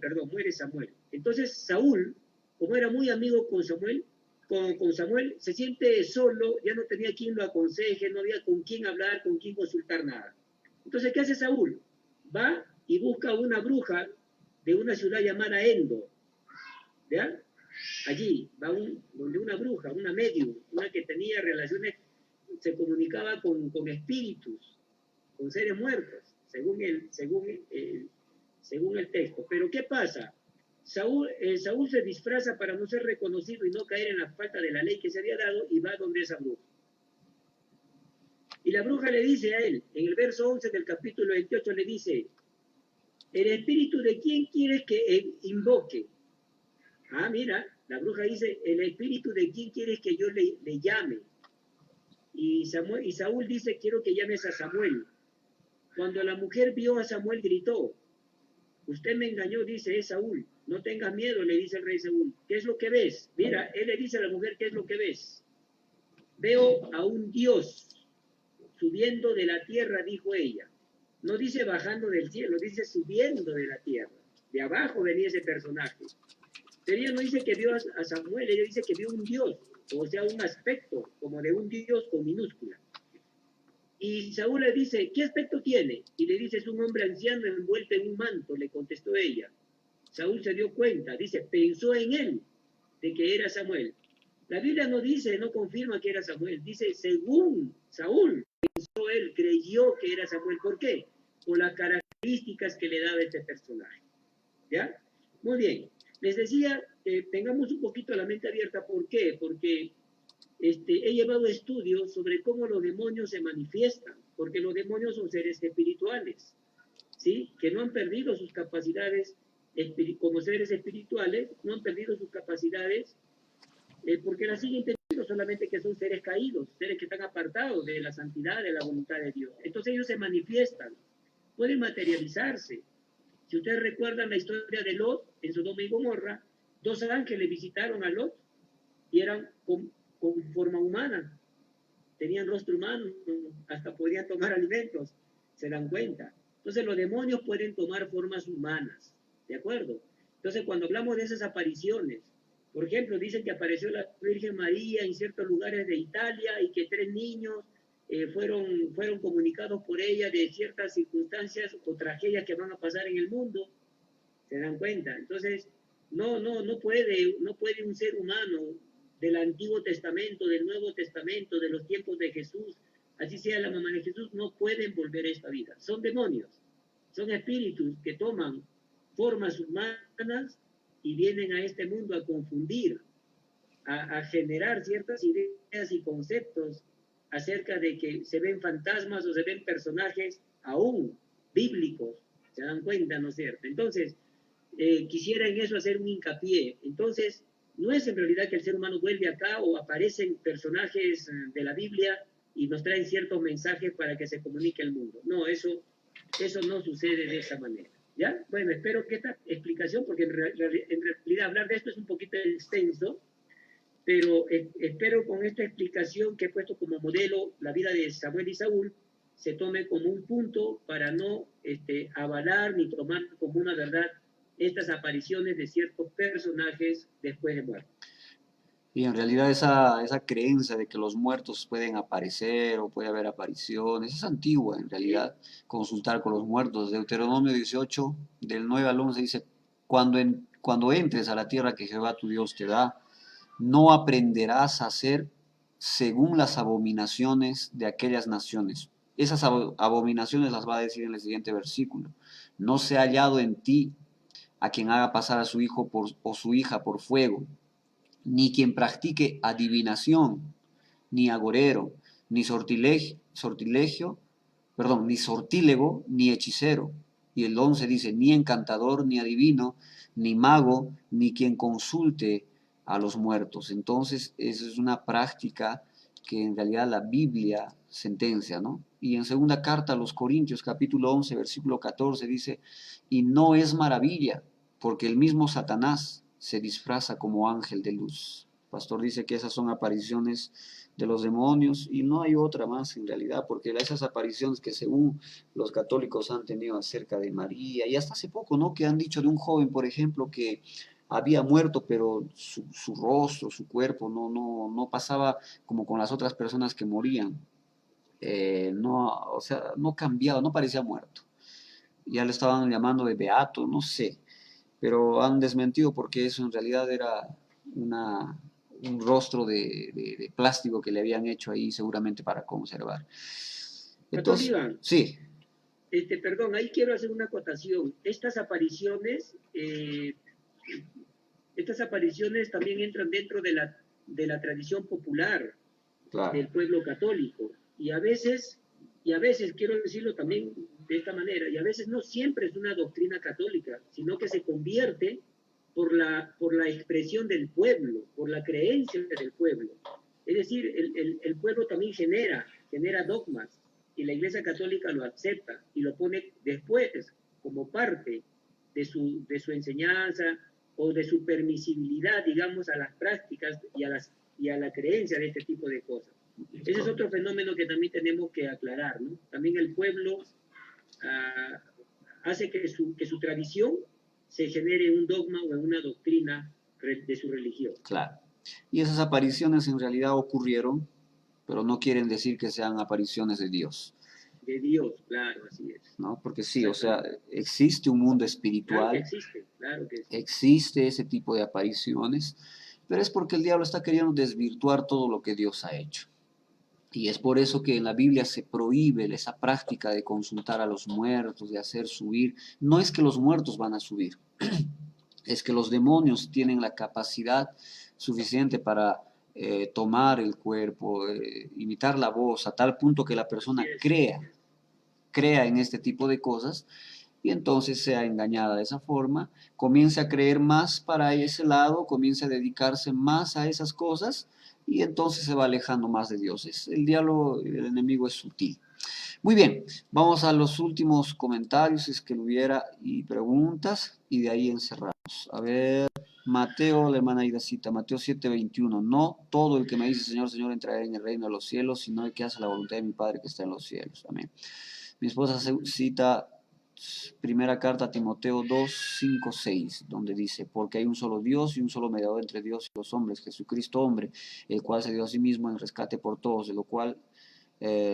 Entonces Saúl, como era muy amigo con Samuel, se siente solo, ya no tenía quien lo aconseje, no había con quién hablar, con quién consultar nada. Entonces, ¿qué hace Saúl? Va y busca una bruja de una ciudad llamada Endor, ¿ya? Allí va donde una bruja, una medium, una que tenía relaciones, se comunicaba con espíritus, con seres muertos, según el texto. Pero ¿qué pasa? Saúl se disfraza para no ser reconocido y no caer en la falta de la ley que se había dado y va donde esa bruja. Y la bruja le dice a él, en el verso 11 del capítulo 28, le dice, ¿el espíritu de quién quieres que invoque? Ah, mira, la bruja dice, ¿el espíritu de quién quieres que yo le llame? Y Saúl dice, quiero que llames a Samuel. Cuando la mujer vio a Samuel, gritó, usted me engañó, dice, es Saúl. No tengas miedo, le dice el rey Saúl. ¿Qué es lo que ves? Mira, él le dice a la mujer, ¿qué es lo que ves? Veo a un Dios subiendo de la tierra, dijo ella. No dice bajando del cielo, dice subiendo de la tierra. De abajo venía ese personaje. Pero ella no dice que vio a Samuel, ella dice que vio un Dios, o sea, un aspecto como de un Dios con minúscula. Y Saúl le dice, ¿qué aspecto tiene? Y le dice, es un hombre anciano envuelto en un manto, le contestó ella. Saúl se dio cuenta, dice, pensó en él, de que era Samuel. La Biblia no dice, no confirma que era Samuel, dice, según Saúl, pensó él, creyó que era Samuel. ¿Por qué? Por las características que le daba este personaje. ¿Ya? Muy bien. Les decía que tengamos un poquito la mente abierta. ¿Por qué? Porque he llevado estudios sobre cómo los demonios se manifiestan, porque los demonios son seres espirituales, ¿sí? Que no han perdido sus capacidades como seres espirituales, no han perdido sus capacidades porque las siguen teniendo, solamente que son seres caídos, seres que están apartados de la santidad, de la voluntad de Dios. Entonces ellos se manifiestan, pueden materializarse. Si ustedes recuerdan la historia de Lot en Sodoma y Gomorra, 2 ángeles visitaron a Lot y eran con forma humana, tenían rostro humano, hasta podían tomar alimentos, se dan cuenta. Entonces los demonios pueden tomar formas humanas, ¿de acuerdo? Entonces cuando hablamos de esas apariciones, por ejemplo, dicen que apareció la Virgen María en ciertos lugares de Italia y que 3 niños fueron comunicados por ella de ciertas circunstancias o tragedias que van a pasar en el mundo, se dan cuenta. Entonces, no puede un ser humano del Antiguo Testamento, del Nuevo Testamento, de los tiempos de Jesús, así sea la mamá de Jesús, no pueden volver a esta vida. Son demonios, son espíritus que toman formas humanas y vienen a este mundo a confundir, a generar ciertas ideas y conceptos acerca de que se ven fantasmas o se ven personajes aún bíblicos, se dan cuenta, ¿no es cierto? Entonces, quisiera en eso hacer un hincapié. Entonces, no es en realidad que el ser humano vuelve acá o aparecen personajes de la Biblia y nos traen ciertos mensajes para que se comunique al mundo. No, eso no sucede de esa manera. ¿Ya? Bueno, espero que esta explicación, porque en realidad hablar de esto es un poquito extenso, pero espero con esta explicación que he puesto como modelo la vida de Samuel y Saúl, se tome como un punto para no avalar ni tomar como una verdad estas apariciones de ciertos personajes después de muerte. Y en realidad esa creencia de que los muertos pueden aparecer o puede haber apariciones es antigua en realidad, consultar con los muertos. Deuteronomio 18, del 9 al 11 dice, cuando entres a la tierra que Jehová tu Dios te da, no aprenderás a hacer según las abominaciones de aquellas naciones. Esas abominaciones las va a decir en el siguiente versículo. No se ha hallado en ti a quien haga pasar a su hijo o su hija por fuego, ni quien practique adivinación, ni agorero, ni sortilegio, perdón, ni sortílego, ni hechicero. Y el 11 dice, ni encantador, ni adivino, ni mago, ni quien consulte a los muertos. Entonces, esa es una práctica que en realidad la Biblia sentencia, ¿no? Y en segunda carta a los Corintios, capítulo 11, versículo 14, dice, y no es maravilla, porque el mismo Satanás se disfraza como ángel de luz. El pastor dice que esas son apariciones de los demonios y no hay otra más en realidad, porque esas apariciones que según los católicos han tenido acerca de María, y hasta hace poco, ¿no? Que han dicho de un joven, por ejemplo, que había muerto, pero su rostro, su cuerpo no pasaba como con las otras personas que morían. No, o sea, no cambiaba, no parecía muerto. Ya le estaban llamando de beato, no sé, pero han desmentido porque eso en realidad era un rostro de plástico que le habían hecho ahí seguramente para conservar. Entonces, Iván, sí. Perdón, ahí quiero hacer una acotación. Estas apariciones también entran dentro de la tradición popular, claro, del pueblo católico. Y a veces, quiero decirlo también de esta manera, y a veces no siempre es una doctrina católica, sino que se convierte por la expresión del pueblo, por la creencia del pueblo. Es decir, el pueblo también genera dogmas, y la Iglesia Católica lo acepta y lo pone después como parte de su enseñanza o de su permisibilidad, digamos, a las prácticas y a la creencia de este tipo de cosas. Ese es otro fenómeno que también tenemos que aclarar, ¿no? También el pueblo hace que su tradición se genere un dogma o una doctrina de su religión. Claro. Y esas apariciones en realidad ocurrieron, pero no quieren decir que sean apariciones de Dios. De Dios, claro, así es. ¿No? Porque sí, o sea, existe un mundo espiritual, claro que existe. Existe ese tipo de apariciones, pero es porque el diablo está queriendo desvirtuar todo lo que Dios ha hecho. Y es por eso que en la Biblia se prohíbe esa práctica de consultar a los muertos, de hacer subir. No es que los muertos van a subir, es que los demonios tienen la capacidad suficiente para tomar el cuerpo, imitar la voz, a tal punto que la persona crea en este tipo de cosas y entonces sea engañada de esa forma, comience a creer más para ese lado, comience a dedicarse más a esas cosas y entonces se va alejando más de Dios. El diablo, el enemigo es sutil. Muy bien, vamos a los últimos comentarios, si es que hubiera, y preguntas, y de ahí encerramos. A ver, Mateo, la hermana Idacita, Mateo 7:21. No todo el que me dice Señor, Señor entrará en el reino de los cielos, sino el que hace la voluntad de mi Padre que está en los cielos. Amén. Mi esposa cita primera carta a Timoteo 2:5-6, donde dice, porque hay un solo Dios y un solo mediador entre Dios y los hombres, Jesucristo hombre, el cual se dio a sí mismo en rescate por todos, de lo cual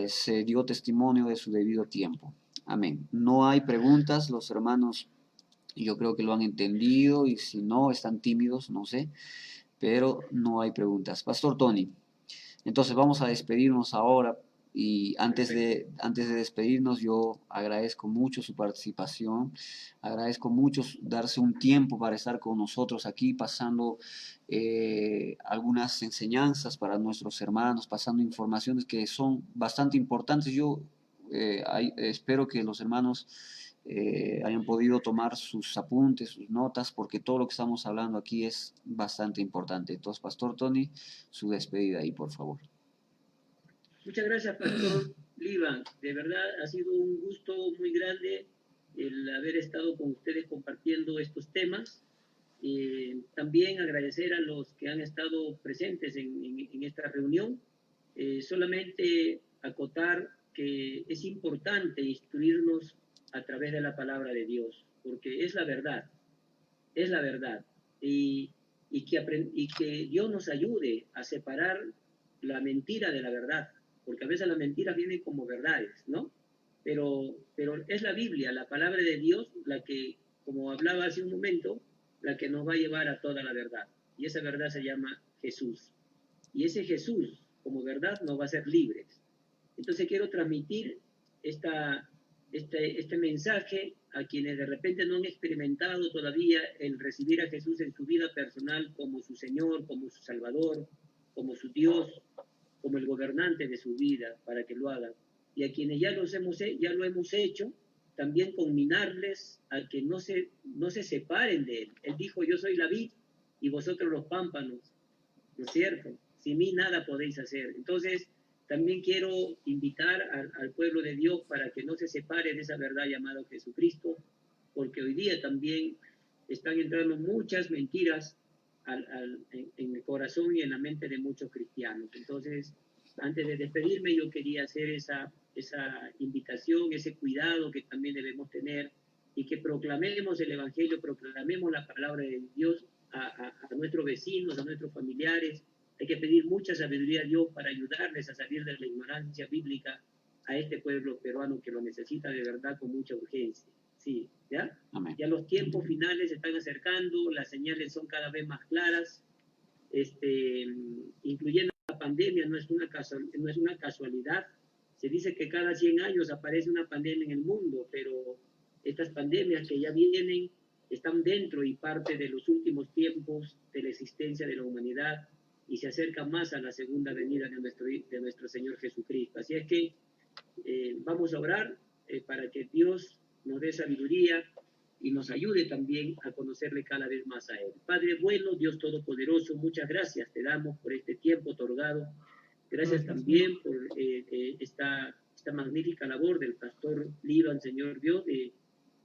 se dio testimonio de su debido tiempo. Amén. No hay preguntas, los hermanos yo creo que lo han entendido y si no, están tímidos, no sé, pero no hay preguntas. Pastor Tony, entonces vamos a despedirnos ahora y antes de despedirnos yo agradezco mucho su participación, agradezco mucho darse un tiempo para estar con nosotros aquí pasando algunas enseñanzas para nuestros hermanos, pasando informaciones que son bastante importantes. Yo espero que los hermanos hayan podido tomar sus apuntes, sus notas, porque todo lo que estamos hablando aquí es bastante importante. Entonces, Pastor Tony, su despedida ahí, por favor. Muchas gracias, Pastor Livan. De verdad ha sido un gusto muy grande el haber estado con ustedes compartiendo estos temas. También agradecer a los que han estado presentes en esta reunión. Solamente acotar que es importante instruirnos a través de la palabra de Dios, porque es la verdad, y que Dios nos ayude a separar la mentira de la verdad, porque a veces las mentiras vienen como verdades, ¿no? Pero es la Biblia, la palabra de Dios, la que, como hablaba hace un momento, la que nos va a llevar a toda la verdad. Y esa verdad se llama Jesús. Y ese Jesús, como verdad, nos va a hacer libres. Entonces quiero transmitir este mensaje a quienes de repente no han experimentado todavía el recibir a Jesús en su vida personal como su Señor, como su Salvador, como su Dios, como el gobernante de su vida, para que lo hagan. y a quienes ya lo hemos hecho, también conminarles a que no se separen de él. Él dijo, yo soy la vid y vosotros los pámpanos, ¿no es cierto? Sin mí nada podéis hacer. Entonces, también quiero invitar al pueblo de Dios para que no se separe de esa verdad llamada Jesucristo, porque hoy día también están entrando muchas mentiras en el corazón y en la mente de muchos cristianos. Entonces, antes de despedirme, yo quería hacer esa invitación, ese cuidado que también debemos tener y que proclamemos el Evangelio, proclamemos la palabra de Dios a nuestros vecinos, a nuestros familiares. Hay que pedir mucha sabiduría a Dios para ayudarles a salir de la ignorancia bíblica a este pueblo peruano que lo necesita de verdad con mucha urgencia. Sí, ¿ya? Amén. Ya los tiempos finales se están acercando, las señales son cada vez más claras, incluyendo la pandemia, no es una casualidad. Se dice que cada 100 años aparece una pandemia en el mundo, pero estas pandemias que ya vienen están dentro y parte de los últimos tiempos de la existencia de la humanidad y se acerca más a la segunda venida de nuestro Señor Jesucristo. Así es que vamos a orar para que Dios nos dé sabiduría y nos ayude también a conocerle cada vez más a Él. Padre bueno, Dios Todopoderoso, muchas gracias te damos por este tiempo otorgado. Gracias también por esta magnífica labor del pastor Líban, Señor Dios, de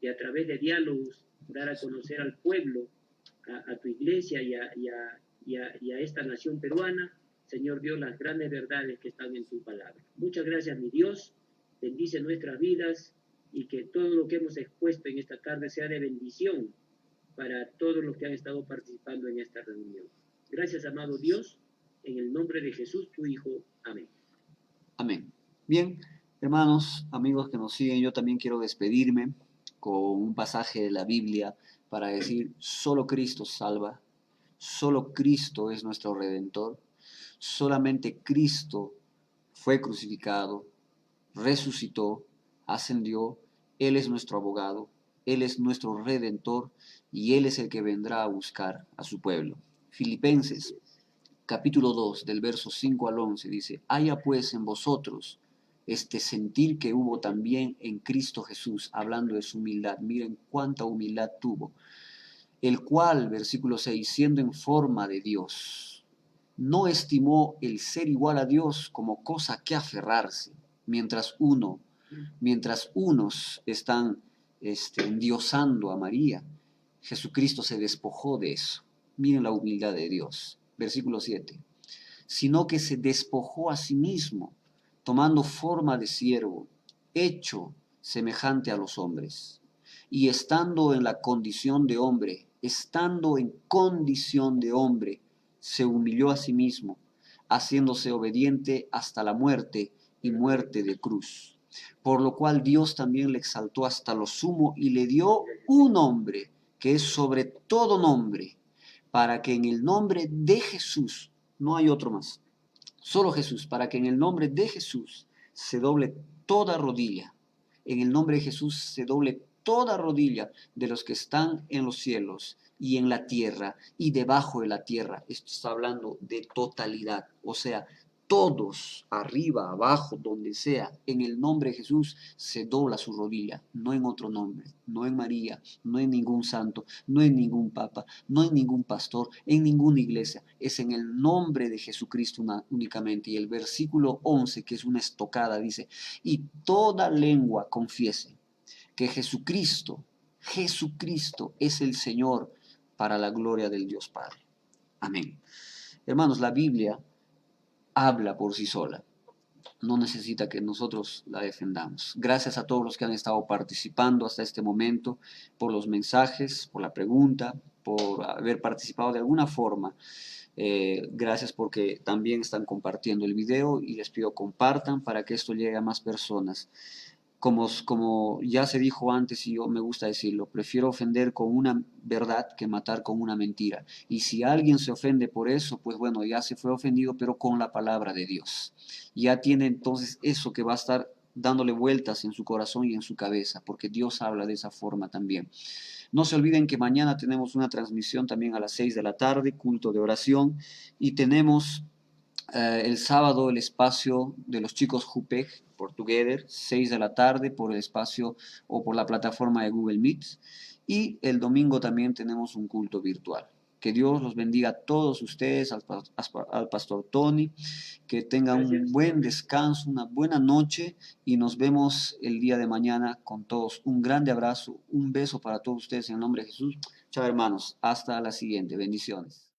a través de diálogos dar a conocer al pueblo, a tu iglesia y a esta nación peruana, Señor Dios, las grandes verdades que están en tu palabra. Muchas gracias, mi Dios. Bendice nuestras vidas y que todo lo que hemos expuesto en esta tarde sea de bendición para todos los que han estado participando en esta reunión. Gracias, amado Dios, en el nombre de Jesús, tu Hijo. Amén. Amén. Bien, hermanos, amigos que nos siguen, yo también quiero despedirme con un pasaje de la Biblia para decir, solo Cristo salva, solo Cristo es nuestro Redentor, solamente Cristo fue crucificado, resucitó, ascendió, Él es nuestro abogado, Él es nuestro Redentor y Él es el que vendrá a buscar a su pueblo. Filipenses capítulo 2 del verso 5 al 11 dice, haya pues en vosotros este sentir que hubo también en Cristo Jesús, hablando de su humildad, miren cuánta humildad tuvo, el cual, versículo 6, siendo en forma de Dios, no estimó el ser igual a Dios como cosa que aferrarse, mientras unos están endiosando a María, Jesucristo se despojó de eso. Miren la humildad de Dios. Versículo 7. Sino que se despojó a sí mismo, tomando forma de siervo, hecho semejante a los hombres. Y estando en condición de hombre, se humilló a sí mismo, haciéndose obediente hasta la muerte y muerte de cruz. Por lo cual Dios también le exaltó hasta lo sumo y le dio un nombre que es sobre todo nombre, para que en el nombre de Jesús, no hay otro más, solo Jesús, para que en el nombre de Jesús se doble toda rodilla, en el nombre de Jesús se doble toda rodilla de los que están en los cielos y en la tierra y debajo de la tierra. Esto está hablando de totalidad, o sea, todos, arriba, abajo, donde sea, en el nombre de Jesús se dobla su rodilla, no en otro nombre, no en María, no en ningún santo, no en ningún papa, no en ningún pastor, en ninguna iglesia, es en el nombre de Jesucristo únicamente. Y el versículo 11, que es una estocada, dice, y toda lengua confiese que Jesucristo es el Señor para la gloria del Dios Padre. Amén. Hermanos, la Biblia habla por sí sola. No necesita que nosotros la defendamos. Gracias a todos los que han estado participando hasta este momento, por los mensajes, por la pregunta, por haber participado de alguna forma. Gracias porque también están compartiendo el video y les pido compartan para que esto llegue a más personas. Como ya se dijo antes y yo me gusta decirlo, prefiero ofender con una verdad que matar con una mentira. Y si alguien se ofende por eso, pues bueno, ya se fue ofendido, pero con la palabra de Dios. Ya tiene entonces eso que va a estar dándole vueltas en su corazón y en su cabeza, porque Dios habla de esa forma también. No se olviden que mañana tenemos una transmisión también a las 6 de la tarde, culto de oración, y tenemos El sábado el espacio de los chicos JUPEC por Together, 6 de la tarde por el espacio o por la plataforma de Google Meet. Y el domingo también tenemos un culto virtual. Que Dios los bendiga a todos ustedes, al pastor Tony, que tengan un buen descanso, una buena noche y nos vemos el día de mañana con todos. Un grande abrazo, un beso para todos ustedes en el nombre de Jesús. Chao hermanos, hasta la siguiente. Bendiciones.